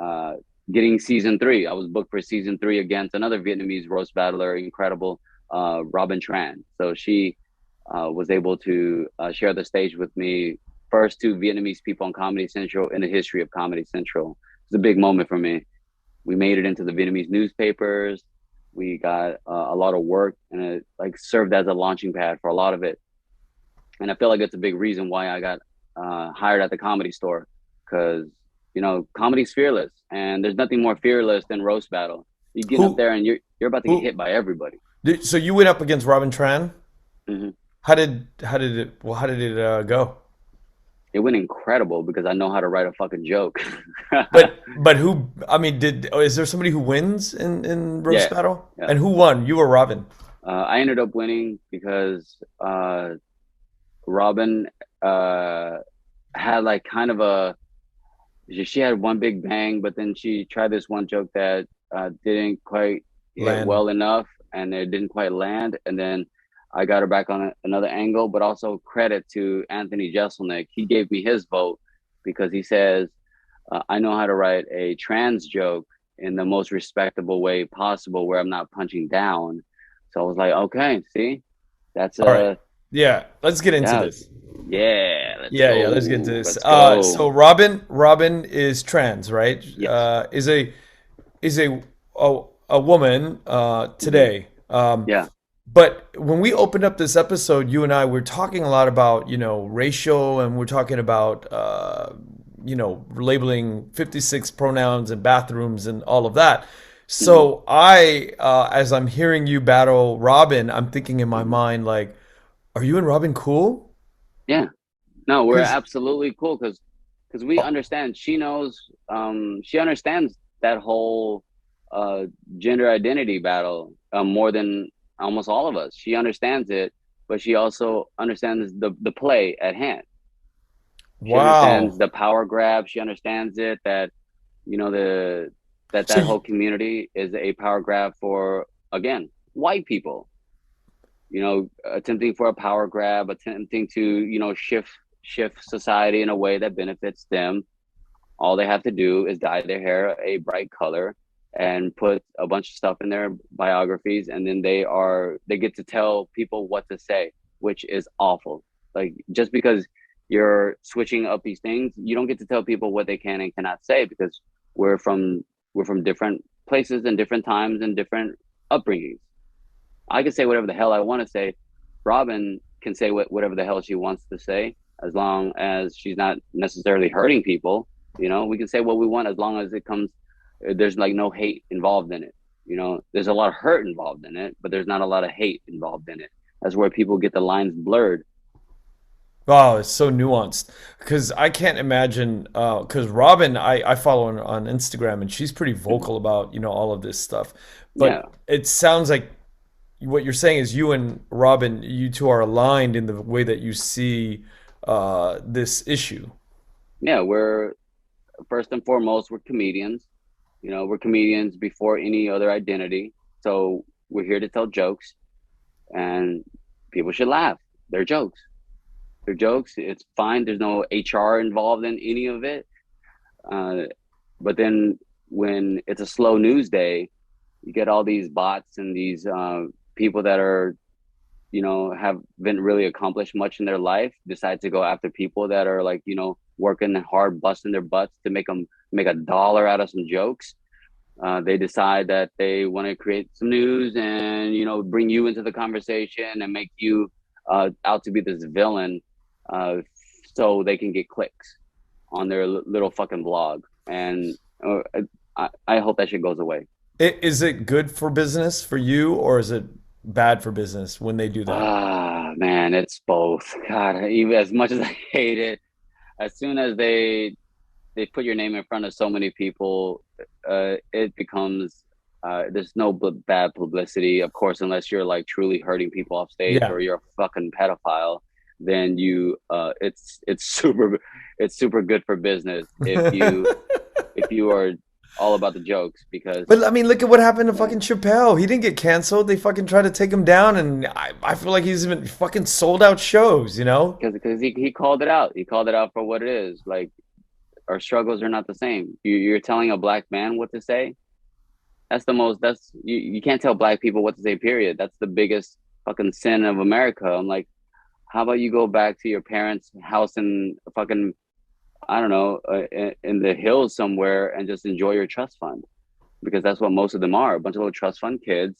uh, getting season three. I was booked for season three against another Vietnamese roast battler, incredible Robin Tran. So she was able to share the stage with me. First two Vietnamese people on Comedy Central in the history of Comedy Central. It's a big moment for me. We made it into the Vietnamese newspapers. We got a lot of work, and it like served as a launching pad for a lot of it. And I feel like it's a big reason why I got hired at the Comedy Store, because comedy's fearless, and there's nothing more fearless than roast battle. You get up Who there and you're about to get who hit by everybody. so you went up against Robin Tran? Hmm. How did it go? It went incredible because I know how to write a fucking joke. But who? I mean, is there somebody who wins in roast Yeah, battle? yeah. And who won? You or Robin? I ended up winning because Robin had like kind of a she had one big bang, but then she tried this one joke that didn't quite hit Land. well enough, and it didn't quite land. And then I got her back on another angle, but also credit to Anthony Jeselnik. He gave me his vote because he says I know how to write a trans joke in the most respectable way possible, where I'm not punching down. So I was like, okay, see, that's All right. a Yeah. Let's get into yeah, this. yeah. Let's Yeah, yeah. Let's get into go, this. let's So go. Robin is trans, right? Yes. Is a woman Hmm. today. Yeah. But when we opened up this episode, you and I were talking a lot about, racial, and we're talking about, labeling 56 pronouns and bathrooms and all of that. Hmm. So as I'm hearing you battle Robin, I'm thinking in my Hmm. mind, like, are you and Robin cool? Yeah. No, we're Because, absolutely cool because we understand. She understands that whole uh gender identity battle more than almost all of us. She understands it, but she also understands the play at hand. She understands wow. the power grab. She understands it that the So, that whole community is a power grab for, again, white people, attempting for a power grab, attempting to, shift society in a way that benefits them. All they have to do is dye their hair a bright color and put a bunch of stuff in their biographies, and then they get to tell people what to say, which is awful. Like, just because you're switching up these things, you don't get to tell people what they can and cannot say, because we're from we're from different places and different times and different upbringings. I can say whatever the hell I want to say. Robin can say whatever the hell she wants to say, as long as she's not necessarily hurting people. We can say what we want as long as it comes. There's like no hate involved in it. There's a lot of hurt involved in it, but there's not a lot of hate involved in it. That's where people get the lines blurred. wow, it's so nuanced. Because I can't imagine, because Robin, I follow on Instagram, and she's pretty Mhm. vocal about, all of this stuff. Yeah, But it sounds like what you're saying is you and Robin, you two are aligned in the way that you see this issue. yeah. We're first and foremost, we're comedians. We're comedians before any other identity. So we're here to tell jokes, and people should laugh. They're jokes. They're jokes. It's fine. There's no HR involved in any of it. Uh, but then when it's a slow news day, you get all these bots and these people that are, haven't really accomplished much in their life, decide to go after people that are like, working hard, busting their butts to make a dollar out of some jokes. They decide that they want to create some news and bring you into the conversation and make you out to be this villain, uh, so they can get clicks. on their little fucking blog, and I hope that shit goes away. Is it good for business for you, or is it bad for business when they do that? Ah, man, it's both. God, even as much as I hate it, as soon as they put your name in front of so many people, it becomes there's no bad publicity, of course, unless you're like truly hurting people off stage Yeah. or you're a fucking pedophile. Then it's super good for business if you are all about the jokes because But I mean, look at what happened to yeah, fucking Chappelle. He didn't get canceled. They fucking tried to take him down, and I feel like he's been fucking sold out shows, you know? because he called it out. He called it out for what it is. Like our struggles are not the same. You're telling a black man what to say. That's you can't tell black people what to say, period. That's the biggest fucking sin of America. I'm like, how about you go back to your parents' house in fucking, I don't know, in the hills somewhere and just enjoy your trust fund? Because that's what most of them are, a bunch of little trust fund kids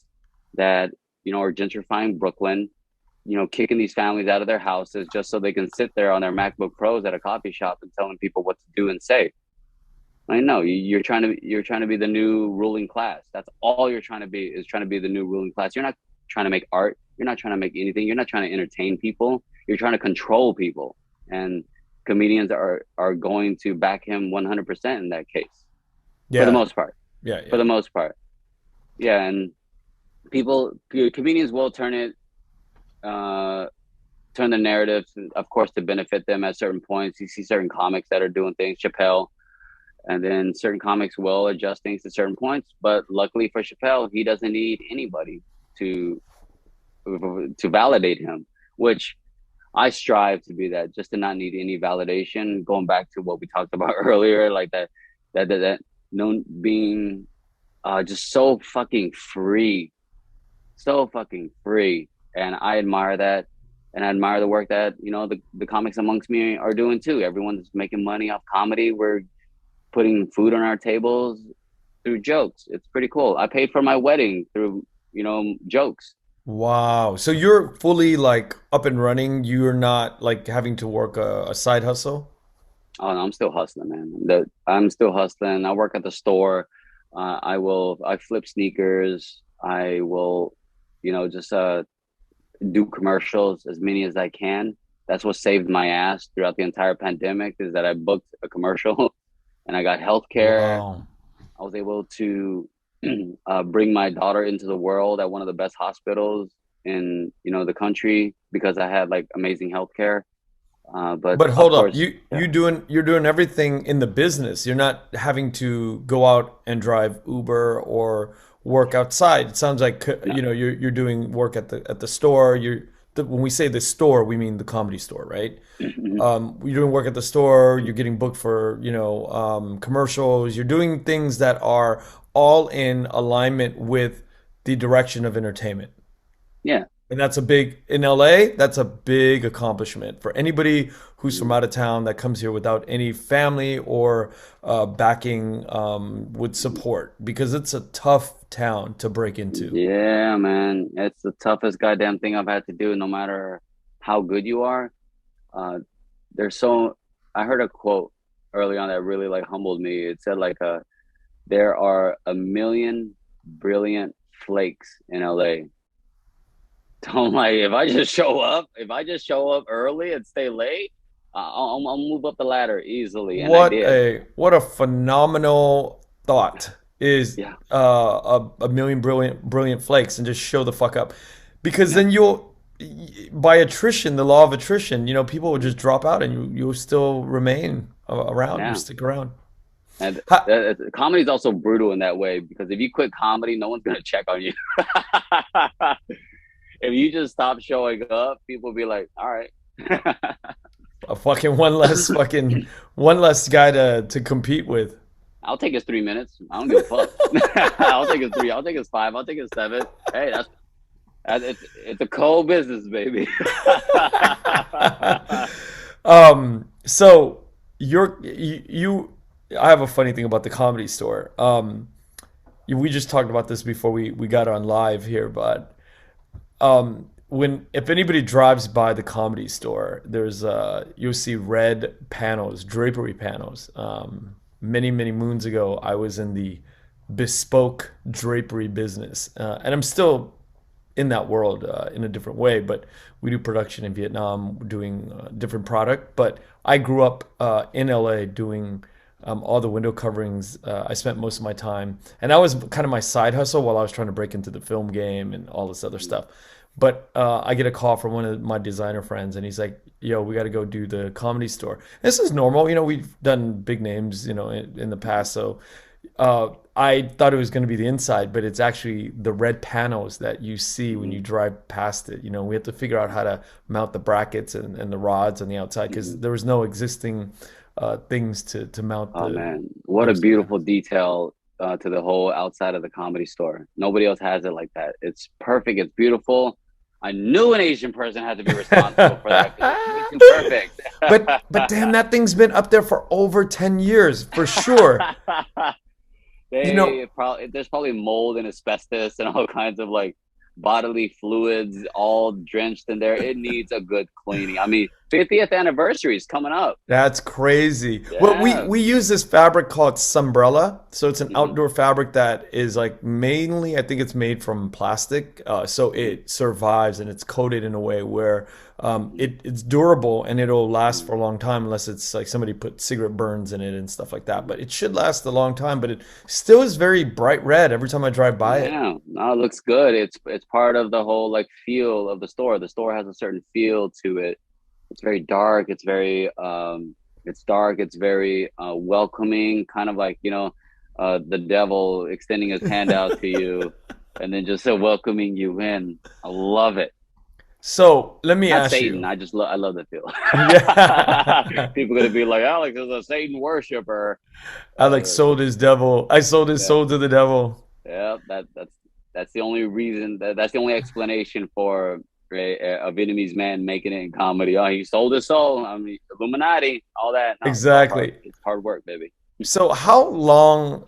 that, are gentrifying Brooklyn, kicking these families out of their houses just so they can sit there on their MacBook Pros at a coffee shop and telling people what to do and say. I know you're trying to be the new ruling class. That's all you're trying to be is trying to be the new ruling class. You're not trying to make art. You're not trying to make anything. You're not trying to entertain people. You're trying to control people. And comedians are going to back him 100% in that case for the Yeah, most part. yeah, For yeah. the most part, yeah. And comedians will uh, turn the narrative, of course, to benefit them at certain points. You see certain comics that are doing things, Chappelle, and then certain comics will adjust things to certain points. But luckily for Chappelle, he doesn't need anybody to validate him, which I strive to be that, just to not need any validation. Going back to what we talked about earlier, like that no being just so fucking free, so fucking free, and I admire that. And I admire the work that the comics amongst me are doing too. Everyone's making money off comedy. We're putting food on our tables through jokes. It's pretty cool. I paid for my wedding through, jokes. Wow. So you're fully like up and running. You're not like having to work a side hustle? Oh, no, I'm still hustling, man. I'm still hustling. I work at the store. I flip sneakers. I will, just do commercials as many as I can. That's what saved my ass throughout the entire pandemic is that I booked a commercial and I got health care. Wow. I was able to bring my daughter into the world at one of the best hospitals in the country because I had like amazing healthcare. But But of hold up, course, you yeah, doing you're doing everything in the business. You're not having to go out and drive Uber or work outside. It sounds like no, you're doing work at the store. When we say the store, we mean the comedy store, right? You're doing work at the store. You're getting booked for commercials. You're doing things that are all in alignment with the direction of entertainment. yeah, And that's a big, in LA, that's a big accomplishment for anybody who's from out of town that comes here without any family or backing with support because it's a tough town to break into. yeah, man. It's the toughest goddamn thing I've had to do. No matter how good you are, uh, there's so. I heard a quote early on that really like humbled me. It said like, there are a million brilliant flakes in LA. Don't like if I just show up early and stay late, I'll move up the ladder easily, and I did. What a phenomenal thought is Yeah, a million brilliant flakes and just show the fuck up because yeah, then you'll by attrition the law of attrition people will just drop out and you'll still remain around you yeah. stick around. And Ha- comedy is also brutal in that way because if you quit comedy, no one's gonna check on you. If you just stop showing up, people will be like, "All right." a fucking one less guy to compete with. I'll take his 3 minutes. I don't give a fuck. I'll take his three. I'll take his five. I'll take his seven. Hey, it's a cold business, baby. So you I have a funny thing about the comedy store. We just talked about this before we got on live here, but when if anybody drives by the Comedy Store, there's you'll see red panels, drapery panels. Many moons ago, I was in the bespoke drapery business, and I'm still in that world in a different way. But we do production in Vietnam, doing different product. But I grew up in LA doing all the window coverings. I spent most of my time, and that was kind of my side hustle while I was trying to break into the film game and all this other stuff. But I get a call from one of my designer friends, and he's like, "Yo, we got to go do the Comedy Store." This is normal, we've done big names, in the past. So I thought it was going to be the inside, but it's actually the red panels that you see when you Mhm. drive past it. We have to figure out how to mount the brackets and the rods on the outside because Mhm. there was no existing things to mount Oh the man, what a those beautiful panels. detail to the whole outside of the Comedy Store. Nobody else has it like that. It's perfect. It's beautiful. I knew an Asian person had to be responsible for that because it's way too perfect. But damn, that thing's been up there for over 10 years for sure. You know, There's probably mold and asbestos and all kinds of like bodily fluids all drenched in there. It needs a good cleaning. I mean, 50th anniversary is coming up. that's crazy. Well, we Yeah. we use this fabric called Sunbrella. So it's an Hmm. outdoor fabric that is like mainly, I think it's made from plastic. So Hmm. it survives and it's coated in a way where it's durable and it'll last Hmm. for a long time unless it's like somebody put cigarette burns in it and stuff like that. Hmm. But it should last a long time. But it still is very bright red every time I drive by it. Yeah, no, it looks good. It's part of the whole like feel of the store. The store has a certain feel to it. It's very dark. It's dark. It's very welcoming, kind of like, the devil extending his hand out to you and then just welcoming you in. I love it. So let me Not ask Satan. you. I love the feel. Yeah. People gonna be like, Alex is a Satan worshiper. I like Uh, sold his devil. I sold his yeah. soul to the devil. Yeah, that's the only reason that's the only explanation for a Vietnamese man making it in comedy. Oh, he sold his soul. I mean, Illuminati, all that. No, it's all hard. Exactly. It's hard work, baby. So how long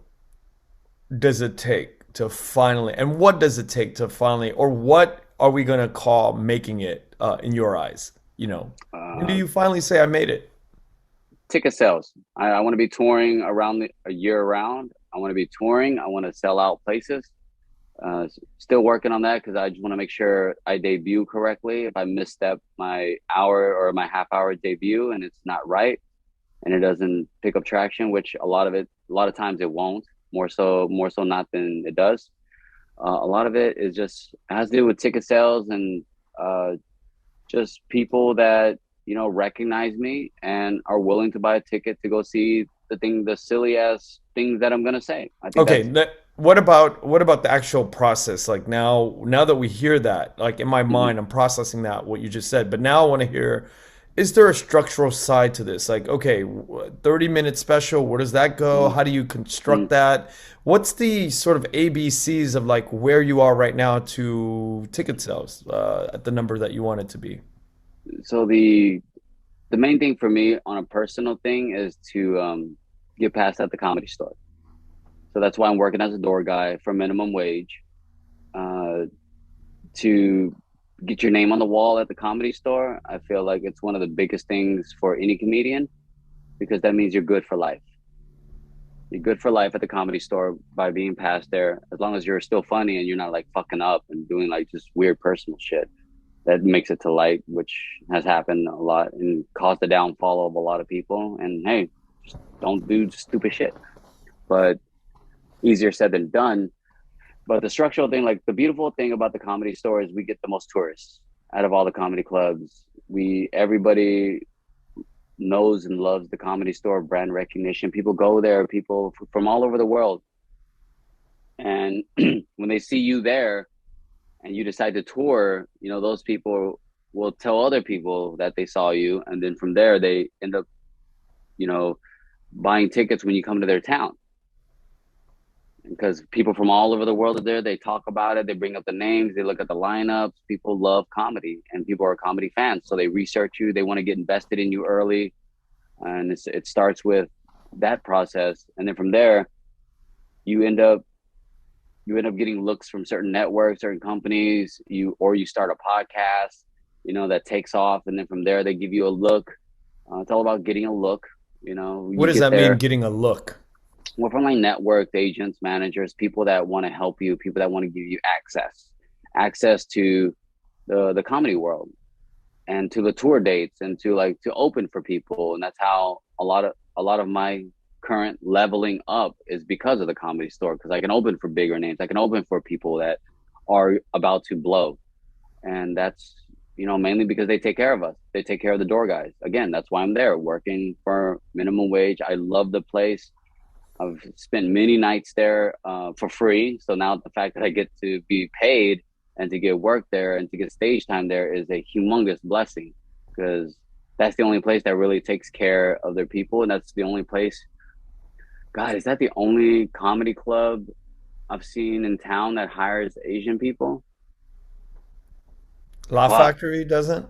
does it take to finally, and what does it take to finally, or what are we going to call making it in your eyes? When do Uh, you finally say I made it? Ticket sales. I want to be touring around a year round. I want to be touring. I want to sell out places. Still working on that because I just want to make sure I debut correctly. If I misstep my hour or my half hour debut and it's not right, and it doesn't pick up traction, which a lot of times it won't. More so not than it does. A lot of it is just has to do with ticket sales and uh, just people that recognize me and are willing to buy a ticket to go see the silly ass things that I'm gonna say. I think Okay, that's. what about the actual process? Like now that we hear that, like in my Mhm. mind, I'm processing that what you just said. But now I want to hear, is there a structural side to this? Like, okay, 30-minute special, where does that go? Mhm. How do you construct Mhm. that? What's the sort of ABCs of like where you are right now to ticket sales at the number that you want it to be? So the main thing for me on a personal thing is to get past at the Comedy Store. So that's why I'm working as a door guy for minimum wage. Uh, to get your name on the wall at the Comedy Store, I feel like it's one of the biggest things for any comedian because that means you're good for life. You're good for life at the Comedy Store by being past there, as long as you're still funny and you're not like fucking up and doing like just weird personal shit that makes it to light, which has happened a lot and caused the downfall of a lot of people. And hey, just don't do stupid shit. But easier said than done. But the structural thing, like the beautiful thing about the Comedy Store is we get the most tourists out of all the comedy clubs. Everybody knows and loves the Comedy Store, brand recognition. People go there, people from all over the world. And when they see you there and you decide to tour, those people will tell other people that they saw you. And then from there, they end up, you know, buying tickets when you come to their town because people from all over the world are there. They talk about it. They bring up the names. They look at the lineups. People love comedy and people are comedy fans. So they research you. They want to get invested in you early. And it starts with that process. And then from there, you end up you end up getting looks from certain networks, certain companies. You start a podcast, that takes off, and then from there they give you a look. It's all about getting a look. What You does get that mean, there. getting a look? Well, from like network agents, managers, people that want to help you, people that want to give you access to the comedy world and to the tour dates and to open for people. And that's how a lot of my current leveling up is because of the comedy store, because I can open for bigger names. I can open for people that are about to blow. And that's mainly because they take care of us. They take care of the door guys. Again, that's why I'm there working for minimum wage. I love the place. I've spent many nights there for free. So now the fact that I get to be paid and to get work there and to get stage time there is a humongous blessing, because that's the only place that really takes care of their people. And that's the only place. God, is that the only comedy club I've seen in town that hires Asian people? Laugh Fuck. Factory doesn't?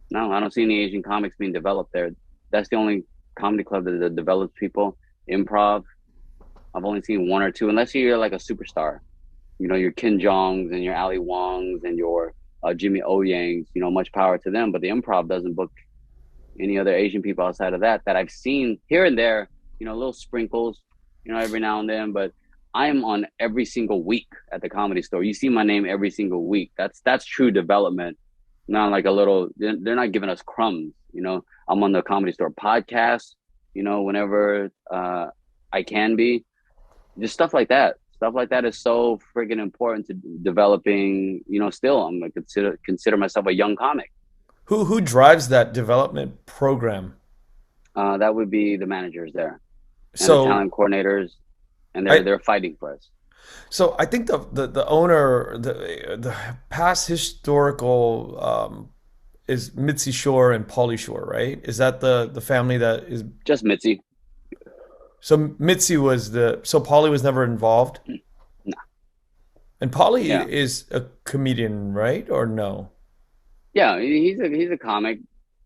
No, I don't see any Asian comics being developed there. That's the only comedy club that develops people. Improv. I've only seen one or two, unless you're like a superstar. Your Kim Jongs and your Ali Wongs and your Jimmy O Yangs. Much power to them. But the Improv doesn't book any other Asian people outside of that I've seen here and there. Little sprinkles. Every now and then. But I am on every single week at the Comedy Store. You see my name every single week. That's true development. Not like a little. They're not giving us crumbs. I'm on the Comedy Store podcast. Whenever I can be. Just stuff like that. Stuff like that is so freaking important to developing. Still, I'm gonna consider myself a young comic. Who drives that development program? That would be the managers there and the So talent coordinators, and they're I they're fighting for us. so I think the owner, the past historical is Mitzi Shore and Paulie Shore, right? Is that the family that is? Just Mitzi. So Mitzi was so Paulie was never involved, Nah. and Paulie Yeah, is a comedian, right? Or no? yeah. He's a comic,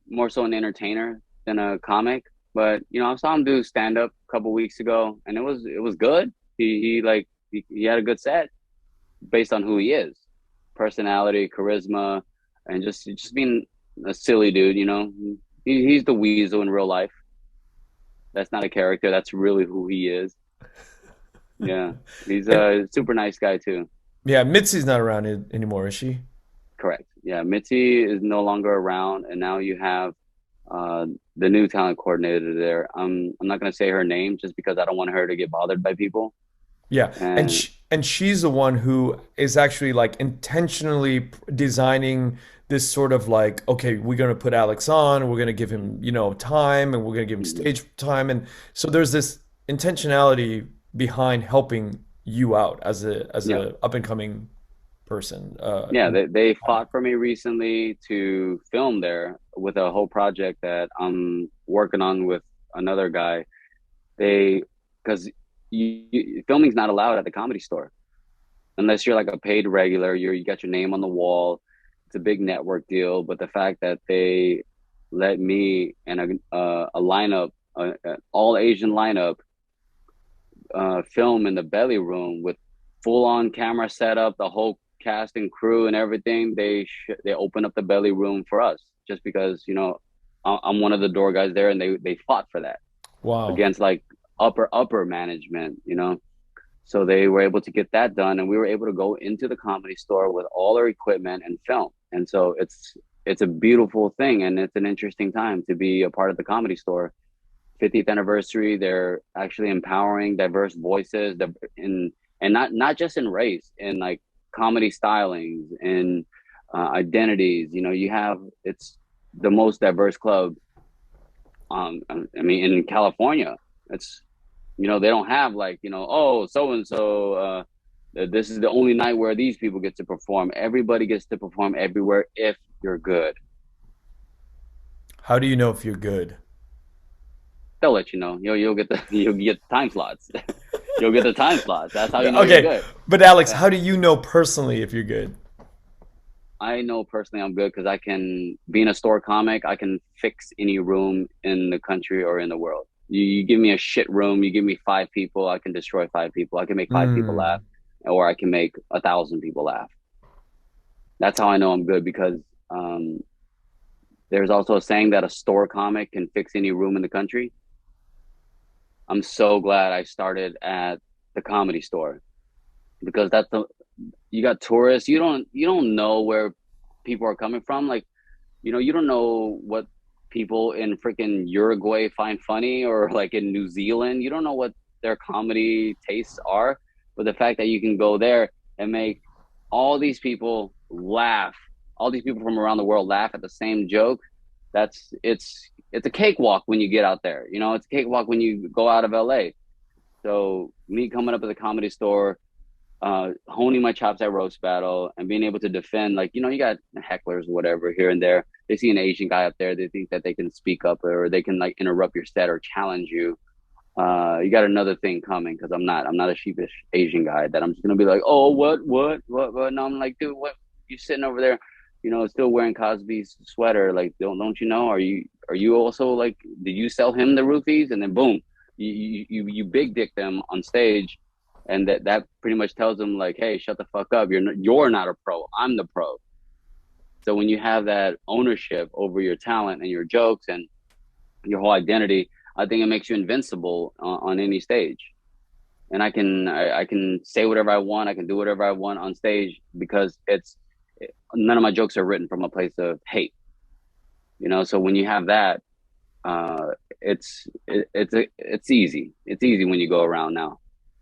more so an entertainer than a comic. But I saw him do stand up a couple weeks ago, and it was good. He had a good set based on who he is, personality, charisma, and just being a silly dude. He's the weasel in real life. That's not a character. That's really who he is. Yeah, he's And a super nice guy too. yeah, Mitzi's not around anymore, is she? Correct. Yeah, Mitzi is no longer around, and now you have uh, the new talent coordinator there. I'm not gonna say her name just because I don't want her to get bothered by people. Yeah, And and she's the one who is actually like intentionally designing this sort of like, okay, we're gonna put Alex on, we're gonna give him, time, and we're gonna give him stage time, and so there's this intentionality behind helping you out as yeah, a up and coming person. yeah, they fought for me recently to film there with a whole project that I'm working on with another guy. They because filming's not allowed at the Comedy Store unless you're like a paid regular. You got your name on the wall. It's a big network deal. But the fact that they let me and a lineup, an all Asian lineup, film in the belly room with full on camera setup, the whole cast and crew and everything. They open up the belly room for us just because I'm one of the door guys there, and they fought for that Wow. against like upper management. So they were able to get that done, and we were able to go into the Comedy Store with all our equipment and film. And so it's a beautiful thing, and it's an interesting time to be a part of the Comedy Store. 50th anniversary. They're actually empowering diverse voices in and not just in race, in like comedy stylings and identities. You have it's the most diverse club. I mean, in California, it's they don't have like oh so and so. This is the only night where these people get to perform. Everybody gets to perform everywhere if you're good. How do you know if you're good? They'll let you know. You'll get the you'll get time slots. You'll get the time slots. That's how you know you're Okay, good. but Alex, Yeah. how do you know personally if you're good? I know personally I'm good because I can, being a store comic, I can fix any room in the country or in the world. You give me a shit room, you give me five people, I can destroy five people. I can make five people laugh. Mm. or I can make 1,000 people laugh. That's how I know I'm good because um, there's also a saying that a store comic can fix any room in the country. I'm so glad I started at the Comedy Store because that's the you got tourists. You don't know where people are coming from. Like you don't know what people in freaking Uruguay find funny or like in New Zealand. You don't know what their comedy tastes are. But the fact that you can go there and make all these people laugh, all these people from around the world laugh at the same joke, it's a cakewalk when you get out there. It's a cakewalk when you go out of LA. So me coming up at the Comedy Store, honing my chops at roast battle and being able to defend, like, you got hecklers or whatever here and there. They see an Asian guy up there, they think that they can speak up or they can like interrupt your set or challenge you. You got another thing coming because I'm not a sheepish Asian guy that I'm just gonna be like, oh, what? No, I'm like, dude, what? You sitting over there, still wearing Cosby's sweater? Like, don't you know? Are you also like? Did you sell him the roofies? And then boom, you big dick them on stage, and that pretty much tells them like, hey, shut the fuck up. You're not a pro. I'm the pro. So when you have that ownership over your talent and your jokes and your whole identity, I think it makes you invincible on any stage. And I can say whatever I want. I can do whatever I want on stage because it's none of my jokes are written from a place of hate. So when you have that, uh, it's easy. It's easy when you go around now.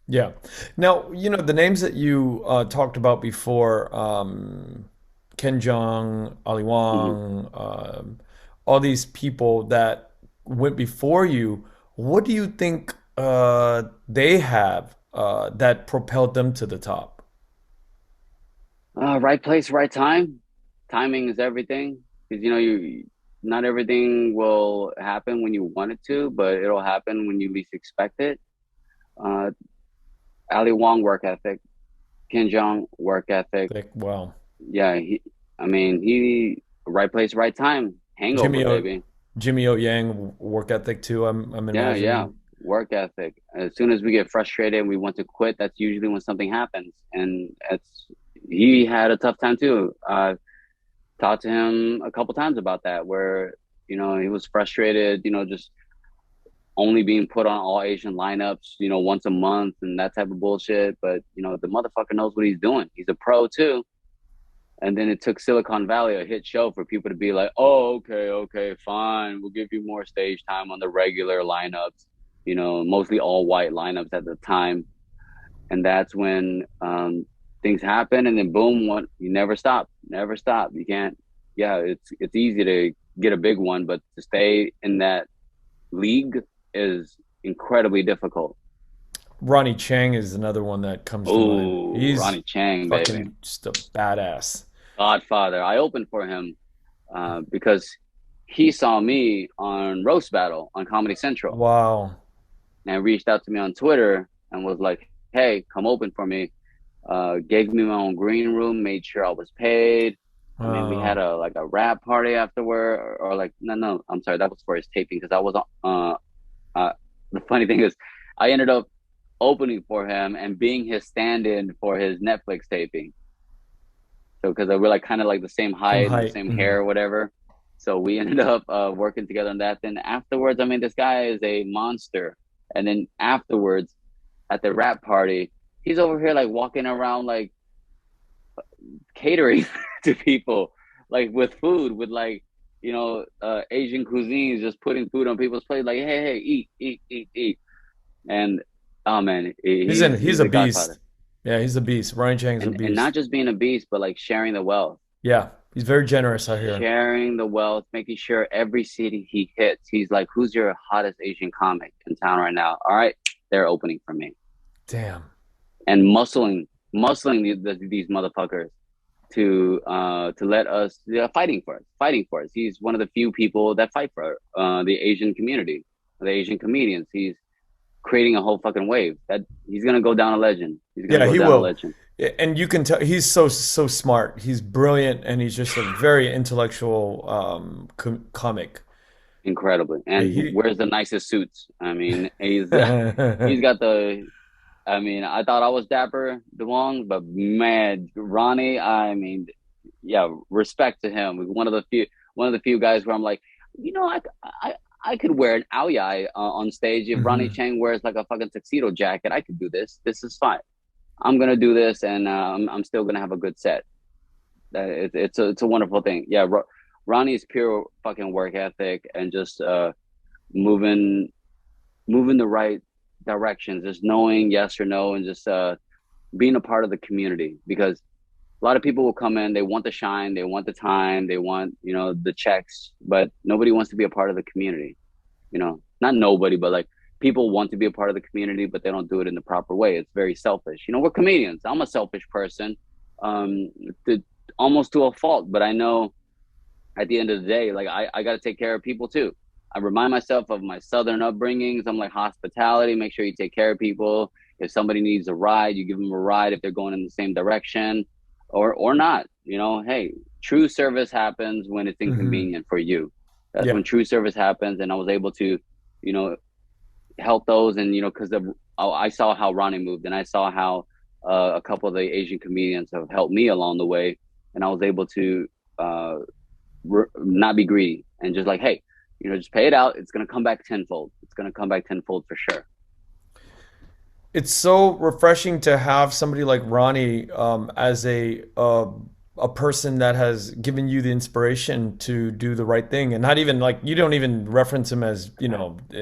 Yeah. Now, the names that you talked about before, Ken Jeong, Ali Hmm. Wong, all these people that went before you, what do you think they have that propelled them to the top? Right place, right time. Timing is everything because you not everything will happen when you want it to, but it'll happen when you least expect it. Uh, Ali Wong work ethic, Kim Jong work ethic. Like, wow. Yeah, I mean, he right place, right time. Hangover, Jimmy O, baby. Jimmy O Yang work ethic too, I'm Yeah, yeah, imagining. work ethic. As soon as we get frustrated and we want to quit, that's usually when something happens. And he had a tough time too. Talked to him a couple times about that, where he was frustrated. Just only being put on all Asian lineups, once a month and that type of bullshit. But the motherfucker knows what he's doing. He's a pro too. And then it took Silicon Valley, a hit show, for people to be like, "Oh, okay, okay, fine. We'll give you more stage time on the regular lineups." Mostly all white lineups at the time, and that's when things happen. And then boom, one you never stop, never stop. You can't. Yeah, it's easy to get a big one, but to stay in that league is incredibly difficult. Ronnie Chang is another one that comes to mind. Oh, He's Ronnie Chang, baby, fucking just a badass. Godfather. I opened for him because he saw me on Roast Battle on Comedy Central Wow. and reached out to me on Twitter and was like, "Hey, come open for me." Gave me my own green room, made sure I was paid. I mean, we had Uh, a rap party afterward, or like no, I'm sorry, that was for his taping because I was the funny thing is, I ended up opening for him and being his stand-in for his Netflix taping. So because we're like kind of like the same same height and the height. same Mhm. hair or whatever. So we ended up working together on that. Then afterwards, I mean, this guy is a monster. And then afterwards, at the rap party, he's over here like walking around like catering to people, like with food, with like Asian cuisines, just putting food on people's plate. Like, hey, hey, eat, eat, eat, eat. And oh man, He's he's a the godfather. beast. Yeah, he's a beast. Ronnie Chang's a And not beast. just being a beast, but like sharing the wealth. Yeah, he's very generous out here. Sharing the wealth, making sure every city he hits, he's like, "Who's your hottest Asian comic in town right now? All right, they're opening for me." Damn. And muscling these motherfuckers to let us, yeah, fighting for us. He's one of the few people that fight for the Asian community, the Asian comedians. He's creating a whole fucking wave. That he's gonna go down a legend. He's gonna Yeah, go he down a will. legend. And you can tell he's so smart. He's brilliant, and he's just a very intellectual comic. Incredibly, Yeah, and he wears the nicest suits. I mean, he's got the I mean, I thought I was Dapper Duong, but man, Ronnie, I mean, yeah, respect to him. One of the few guys where I'm like, I, I could wear an ao dai on stage. If Ronnie Hmm. Chang wears like a fucking tuxedo jacket, I could do this. This is fine. I'm gonna do this, and I'm still gonna have a good set. It's a wonderful thing. Yeah, Ronnie's pure fucking work ethic and just moving moving the right directions, just knowing yes or no, and just being a part of the community. Because a lot of people will come in, they want the shine, they want the time, they want the checks, but nobody wants to be a part of the community. Not nobody, but like people want to be a part of the community, but they don't do it in the proper way. It's very selfish. We're comedians. I'm a selfish person, um, to, almost to a fault, but I know at the end of the day, like I got to take care of people too. I remind myself of my southern upbringings. I'm like hospitality. Make sure you take care of people. If somebody needs a ride, you give them a ride if they're going in the same direction, or not. Hey, true service happens when it's Hmm. inconvenient for you. That's Yeah. when true service happens. And I was able to, you know, help those, and because I saw how Ronnie moved, and I saw how a couple of the Asian comedians have helped me along the way, and I was able to uh, not be greedy and just like, hey, just pay it out. It's gonna come back tenfold. It's gonna come back tenfold for sure. It's so refreshing to have somebody like Ronnie as a person that has given you the inspiration to do the right thing, and not even like you don't even reference him as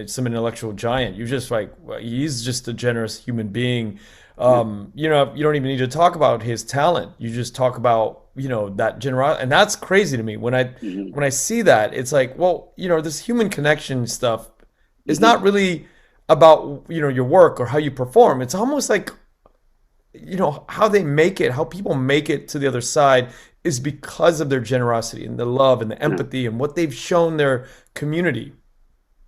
some intellectual giant. You just like well, he's just a generous human being. Yeah. You don't even need to talk about his talent. You just talk about that generosity, and that's crazy to me Hmm. when I see that. It's like, well, this human connection stuff is Hmm. not really about your work or how you perform. It's almost like how they make it, how people make it to the other side is because of their generosity and the love and the Yeah. empathy and what they've shown their community.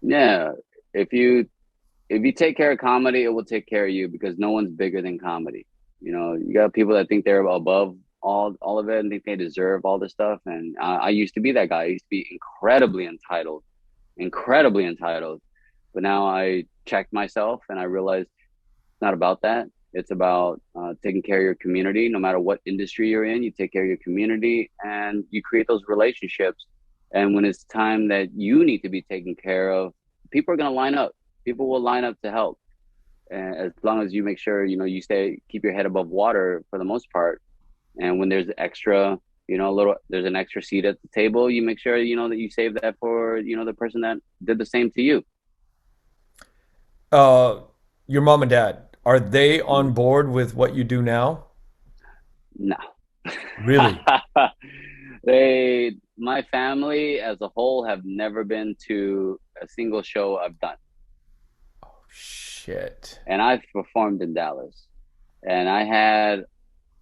Yeah. If you take care of comedy, it will take care of you because no one's bigger than comedy. You got people that think they're above all of it and think they deserve all this stuff. And I used to be that guy. I used to be incredibly entitled. But now I checked myself and I realized it's not about that. It's about taking care of your community. No matter what industry you're in, you take care of your community and you create those relationships. And when it's time that you need to be taken care of, people are going to line up. People will line up to help. And as long as you make sure, you keep your head above water for the most part. And when there's extra, there's an extra seat at the table, you make sure, that you save that for, the person that did the same to you. Uh, your mom and dad, are they on board with what you do now? No. Really? My family as a whole have never been to a single show I've done. Shit. And I've performed in Dallas and I had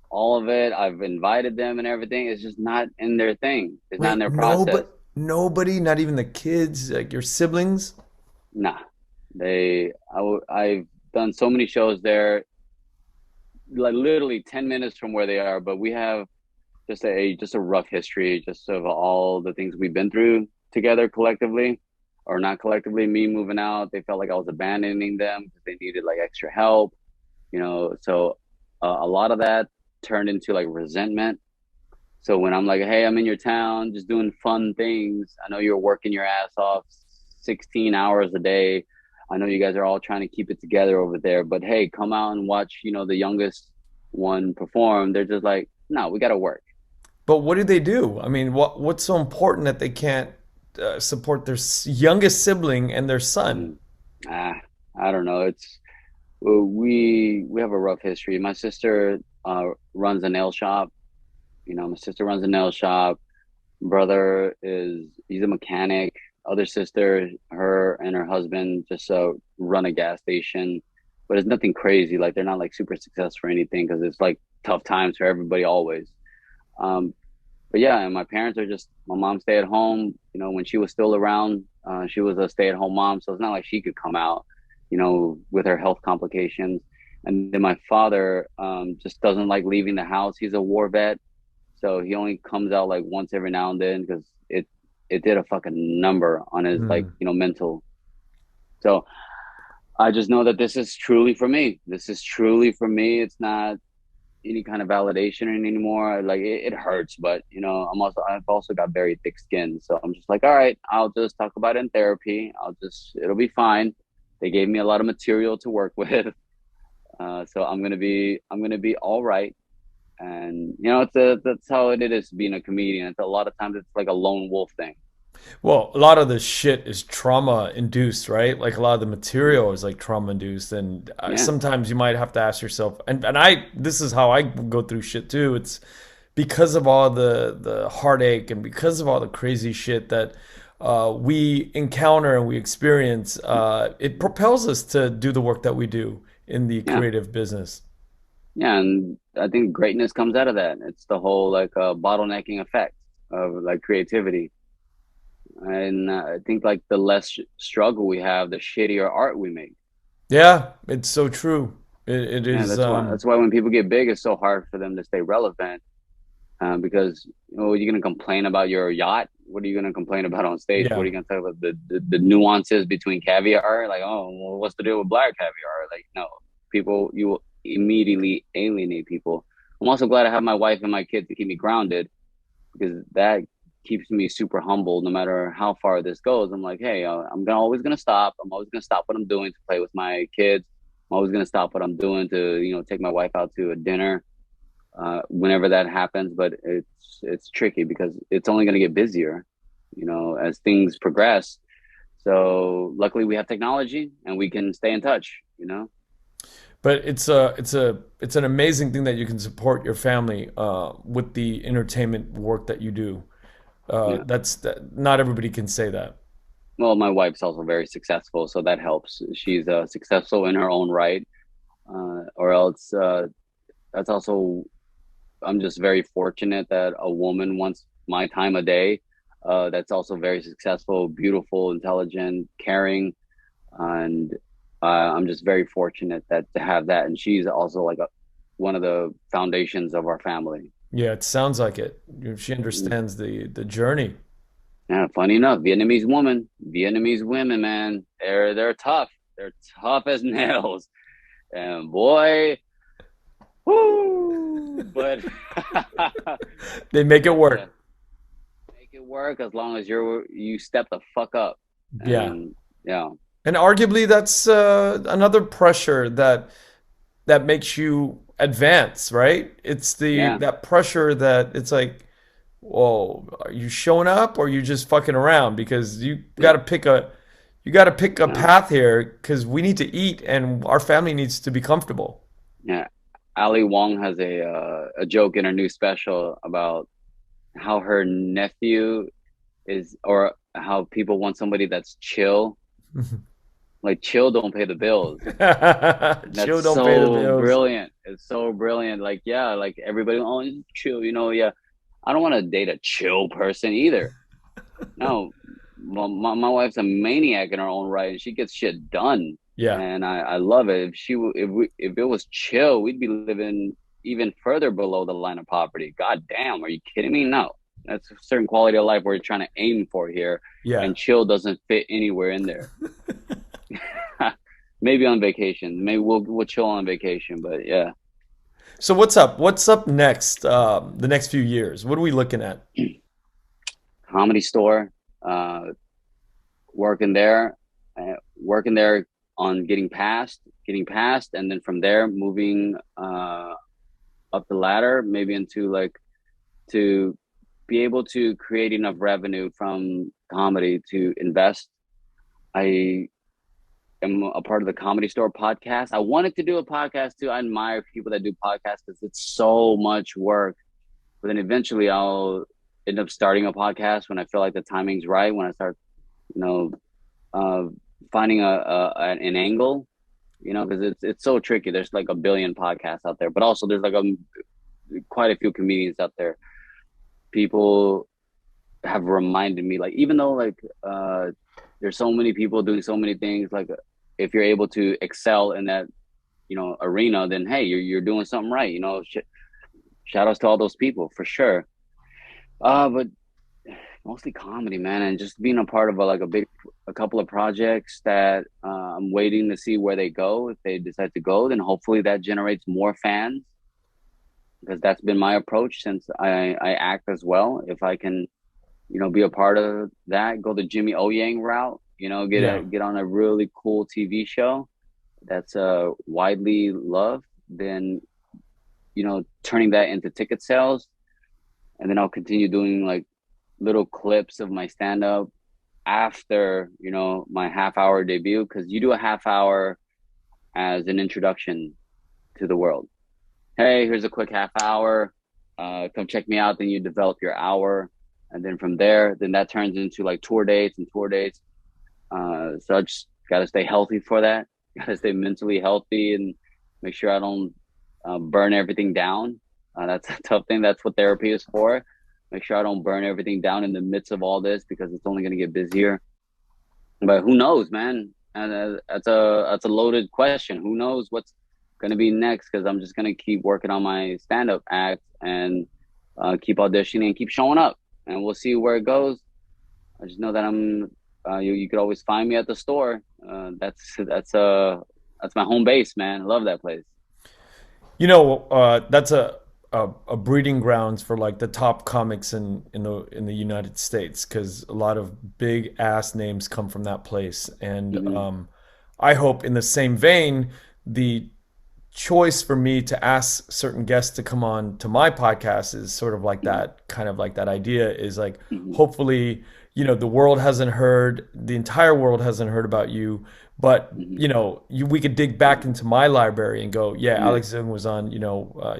all of it. I've invited them and everything. It's just not in their thing. It's not in Wait, their no, process. but nobody, not even the kids, like your siblings? Nah. I've done so many shows there, like literally 10 minutes from where they are, but we have just a rough history just of all the things we've been through together collectively, or not collectively. Me moving out, they felt like I was abandoning them because they needed like extra help, so a lot of that turned into like resentment. So when I'm like, hey, I'm in your town just doing fun things, I know you're working your ass off 16 hours a day. I know you guys are all trying to keep it together over there, but hey, come out and watch, the youngest one perform. They're just like, no, we got to work. But what do they do? I mean, what's so important that they can't support their youngest sibling and their son? Mm. Ah, I don't know. We have a rough history. My sister runs a nail shop. My sister runs a nail shop. Brother he's a mechanic. Other sister, her and her husband just run a gas station, but it's nothing crazy. Like they're not like super successful or anything because it's like tough times for everybody always. Um, but yeah, and my parents are just my mom stay at home. When she was still around, she was a stay at home mom, so it's not like she could come out, with her health complications. And then my father just doesn't like leaving the house. He's a war vet, so he only comes out like once every now and then because it did a fucking number on his like Hmm. mental. So I just know that this is truly for me. This is truly for me. It's not any kind of validation anymore. Like it hurts, but I've also got very thick skin. So I'm just like, all right, I'll just talk about it in therapy. It'll be fine. They gave me a lot of material to work with. So I'm gonna be all right. And that's how it is being a comedian. It's a lot of times it's like a lone wolf thing. Well, a lot of the shit is trauma induced, right? Like a lot of the material is like trauma induced, and Yeah, sometimes you might have to ask yourself, and I this is how I go through shit too. It's because of all the heartache and because of all the crazy shit that we encounter and we experience. It propels us to do the work that we do in the yeah, creative business. yeah. And I think greatness comes out of that. It's the whole like bottlenecking effect of like creativity. And I think like the less struggle we have, the shittier art we make. Yeah, it's so true. It Yeah, is. that's why when people get big, it's so hard for them to stay relevant. Because you're gonna complain about your yacht. What are you gonna complain about on stage? What Yeah. are you gonna talk about the nuances between caviar? Like, oh, well, what's the deal with black caviar? Like, no, people, you will immediately alienate people. I'm also glad I have my wife and my kids to keep me grounded because that keeps me super humble no matter how far this goes. I'm like, hey, always gonna stop. I'm always gonna stop what I'm doing to play with my kids. I'm always gonna stop what I'm doing to take my wife out to a dinner whenever that happens. But it's tricky because it's only gonna get busier, as things progress. So luckily we have technology and we can stay in touch. But it's an amazing thing that you can support your family with the entertainment work that you do. Yeah. Not everybody can say that. Well, my wife's also very successful, so that helps. She's successful in her own right, or else that's also I'm just very fortunate that a woman wants my time of day. That's also very successful, beautiful, intelligent, caring, and I'm just very fortunate that to have that. And she's also like one of the foundations of our family. Yeah, it sounds like it. She Mm. understands the journey. Yeah, funny enough, Vietnamese women, man, they're tough. They're tough as nails, and boy, whoo! But They make it yeah, work. make it work as long as you step the fuck up. Yeah. And yeah, And arguably, that's another pressure that makes you advance, right? It's the yeah, that pressure that it's like, whoa, are you showing up or are you just fucking around? Because yeah, you got to pick a yeah, path here because we need to eat and our family needs to be comfortable. yeah. Ali Wong has a joke in her new special about how her nephew is, or how people want somebody that's chill. Like chill don't pay the bills. That's Chill, don't pay the so bills. brilliant. It's so brilliant. Like, yeah, like everybody, oh, chill, yeah. I don't want to date a chill person either. No, my wife's a maniac in her own right, and she gets shit done, Yeah. and I love it. If it was chill, we'd be living even further below the line of poverty. God damn, are you kidding me? No, that's a certain quality of life we're trying to aim for here, Yeah. and chill doesn't fit anywhere in there. Maybe on vacation, maybe we'll chill on vacation, but yeah, So what's up? What's up next? The next few years. What are we looking at? comedy store, uh, working there, working there on getting past, and then from there moving up the ladder, maybe into like to be able to create enough revenue from comedy to invest. I am a part of the Comedy Store podcast. I wanted to do a podcast too. I admire people that do podcasts because it's so much work. But then eventually I'll end up starting a podcast when I feel like the timing's right. When I start, you know, uh, finding an angle, because it's so tricky. There's like a billion podcasts out there, but also there's like quite a few comedians out there. People have reminded me, like, even though like there's so many people doing so many things, like if you're able to excel in that arena, then hey, you're doing something right. Shout outs to all those people for sure. But mostly comedy, man, and just being a part of a couple of projects that I'm waiting to see where they go. If they decide to go, then hopefully that generates more fans, because that's been my approach since I act as well. If I can, be a part of that, go the Jimmy O Yang route, Yeah. get on a really cool TV show that's widely loved, then turning that into ticket sales, and then I'll continue doing like little clips of my stand up after my half hour debut, because you do a half hour as an introduction to the world. Hey, here's a quick half hour. Come check me out. Then you develop your hour, and then from there, then that turns into like tour dates and tour dates. So I just got to stay healthy for that. Got to stay mentally healthy and make sure I don't burn everything down. That's a tough thing. That's what therapy is for. Make sure I don't burn everything down in the midst of all this, because it's only going to get busier. But who knows, man? And that's a loaded question. Who knows what's going to be next? Because I'm just going to keep working on my stand up act and keep auditioning and keep showing up, and we'll see where it goes. I just know that I'm. You could always find me at the store. That's my home base, man. I love that place. That's a breeding grounds for like the top comics in the United States, because a lot of big ass names come from that place. And Hmm. I hope, in the same vein, the choice for me to ask certain guests to come on to my podcast is sort of like Hmm. that, kind of like that idea is like, Hmm. hopefully, the world hasn't heard, the entire world hasn't heard about you, but Hmm. we could dig back into my library and go, yeah, Yeah. Alex Zung was on,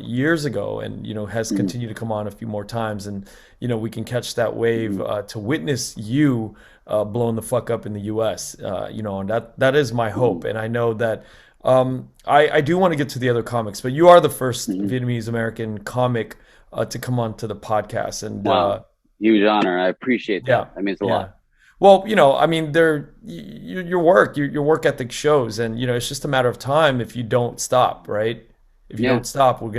years ago, and has Hmm. continued to come on a few more times, and we can catch that wave Hmm. to witness you blowing the fuck up in the U.S. And that is my Hmm. hope, and I know that I do want to get to the other comics, but you are the first Hmm. Vietnamese American comic to come on to the podcast, and Wow. Huge honor. I appreciate that. yeah, That means a lot. yeah. Well, I mean, your work ethic shows, and it's just a matter of time if you don't stop, right? If you Yeah. don't stop, we're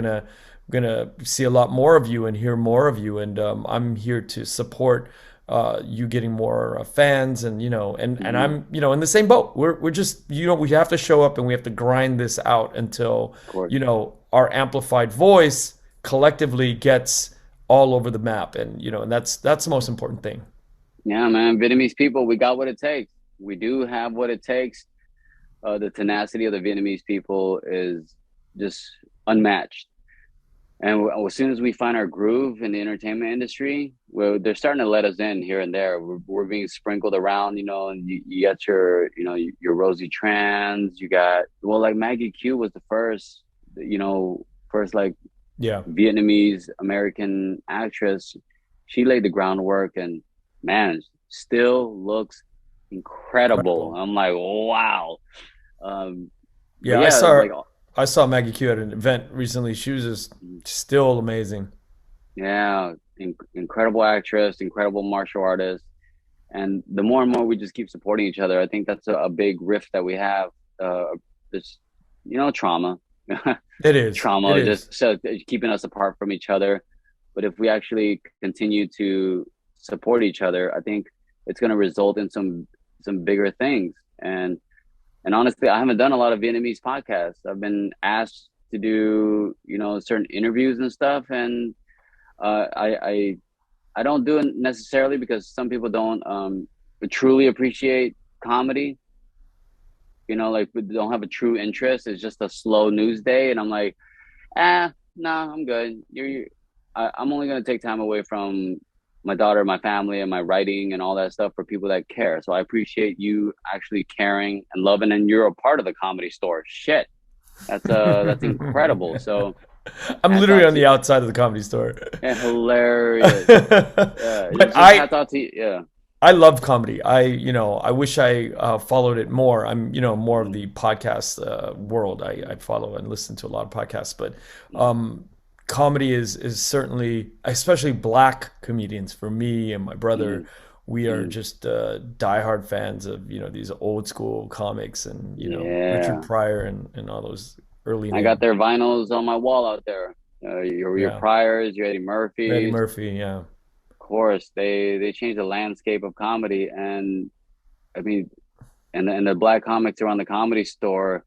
gonna see a lot more of you and hear more of you, and I'm here to support you getting more fans, and and Hmm. I'm in the same boat. We're just we have to show up and we have to grind this out until Of course. our amplified voice collectively gets all over the map, and that's the most important thing. Yeah, man. Vietnamese people, we got what it takes. We do have what it takes. The tenacity of the Vietnamese people is just unmatched. And as soon as we find our groove in the entertainment industry, they're starting to let us in here and there. We're being sprinkled around, and you got your Rosie Trans. You got, well, like Maggie Q was the first like Yeah, Vietnamese American actress. She laid the groundwork, and man, still looks incredible. incredible. I'm like, wow. But Yeah, I yeah, saw like, her, I saw Maggie Q at an event recently. She was just still amazing. yeah, incredible actress, incredible martial artist. And the more and more we just keep supporting each other, I think that's a big rift that we have. This, trauma, It is. It trauma, is. just so keeping us apart from each other. But if we actually continue to support each other, I think it's going to result in some bigger things. And honestly, I haven't done a lot of Vietnamese podcasts. I've been asked to do certain interviews and stuff, and I don't do it necessarily because some people don't truly appreciate comedy. Like we don't have a true interest. It's just a slow news day, and I'm like, nah, I'm good. I'm only gonna take time away from my daughter, my family, and my writing and all that stuff for people that care. So I appreciate you actually caring and loving, and you're a part of the Comedy Store. Shit, that's incredible. So I'm hats literally off on to the outside of the comedy store. yeah, hilarious. Yeah, But just hats off to you. Yeah. I love comedy. I wish I followed it more. I'm, more of Mhm. the podcast world. I follow and listen to a lot of podcasts, but Mhm. comedy is certainly, especially black comedians. For me and my brother, Mhm. we are Mhm. just diehard fans of these old school comics, and Richard Yeah, Pryor and all those early I got names. their vinyls on my wall out there. Your Yeah, Pryors, your Eddie Eddie Murphys, Murphy. Yeah, of course. They changed the landscape of comedy, and I mean, and the black comics around the Comedy Store,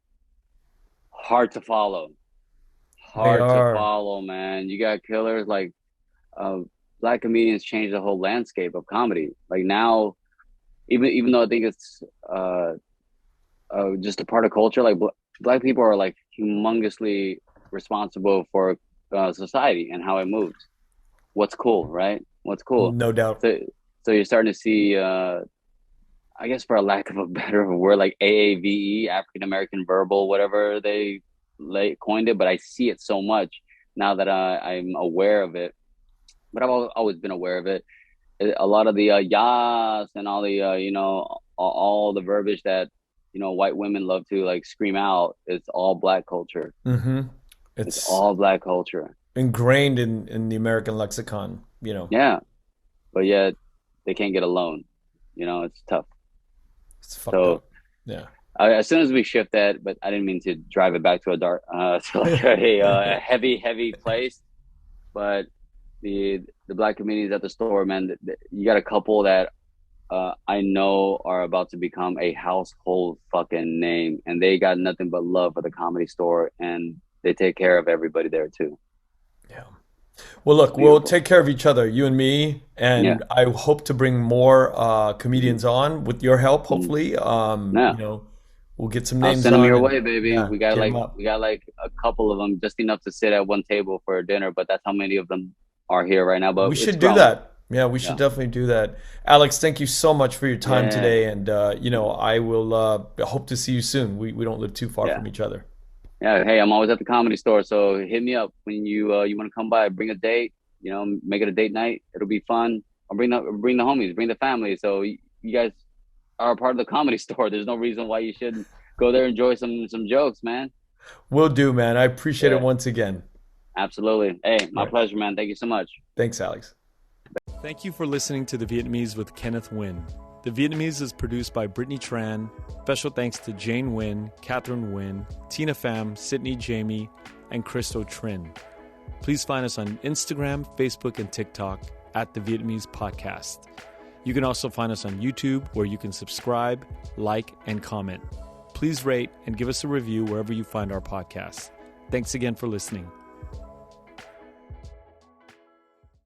hard to follow. They Hard to are. follow, man. You got killers like uh, black comedians changed the whole landscape of comedy. Like now, even though I think it's just a part of culture, like black people are like humongously responsible for society and how it moves. What's cool, right? What's cool. No doubt. So so you're starting to see, I guess for a lack of a better word, like AAVE, African American Verbal, whatever they coined it. But I see it so much now that I'm aware of it. But I've always been aware of it. A lot of the yas and all the all the verbiage that white women love to like scream out. It's all black culture. Mm-hmm. It's It's all black culture. ingrained in the American lexicon, you know. Yeah, but yet they can't get a loan. It's tough. It's fucked So up. Yeah. as soon as we shift that, but I didn't mean to drive it back to a dark, to like a heavy place. But the black communities at the store, man, you got a couple that I know are about to become a household fucking name, and they got nothing but love for the Comedy Store, and they take care of everybody there too. Yeah. Well, It's look, we'll beautiful. take care of each other, you and me, Yeah. and I hope to bring more Mhm. comedians on with your help. Mhm. Hopefully, Yeah. we'll get some I'll names send them on your and way, baby. yeah, We got get them like up. we got like a couple of them, just enough to sit at one table for dinner, but that's how many of them are here right now. But We it's should do growing. that. Yeah, we should Yeah. definitely do that. Alex, thank you so much for your time Yeah. today, and I will hope to see you soon. We don't live too far Yeah. from each other. Yeah. Hey, I'm always at the Comedy Store, so hit me up when you want to come by. Bring a date. Make it a date night. It'll be fun. I'll bring the homies, bring the family. So you guys are a part of the Comedy Store. There's no reason why you shouldn't go there and enjoy some jokes, man. Will do, man. I appreciate it Yeah, once again. absolutely. Hey, All my right. pleasure, man. Thank you so much. Thanks, Alex. Thank you for listening to The Vietnamese with Kenneth Nguyen. The Vietnamese is produced by Brittany Tran. Special thanks to Jane Nguyen, Catherine Nguyen, Tina Pham, Sydney Jamie, and Christo Trin. Please find us on Instagram, Facebook, and TikTok at The Vietnamese Podcast. You can also find us on YouTube, where you can subscribe, like, and comment. Please rate and give us a review wherever you find our podcast. Thanks again for listening.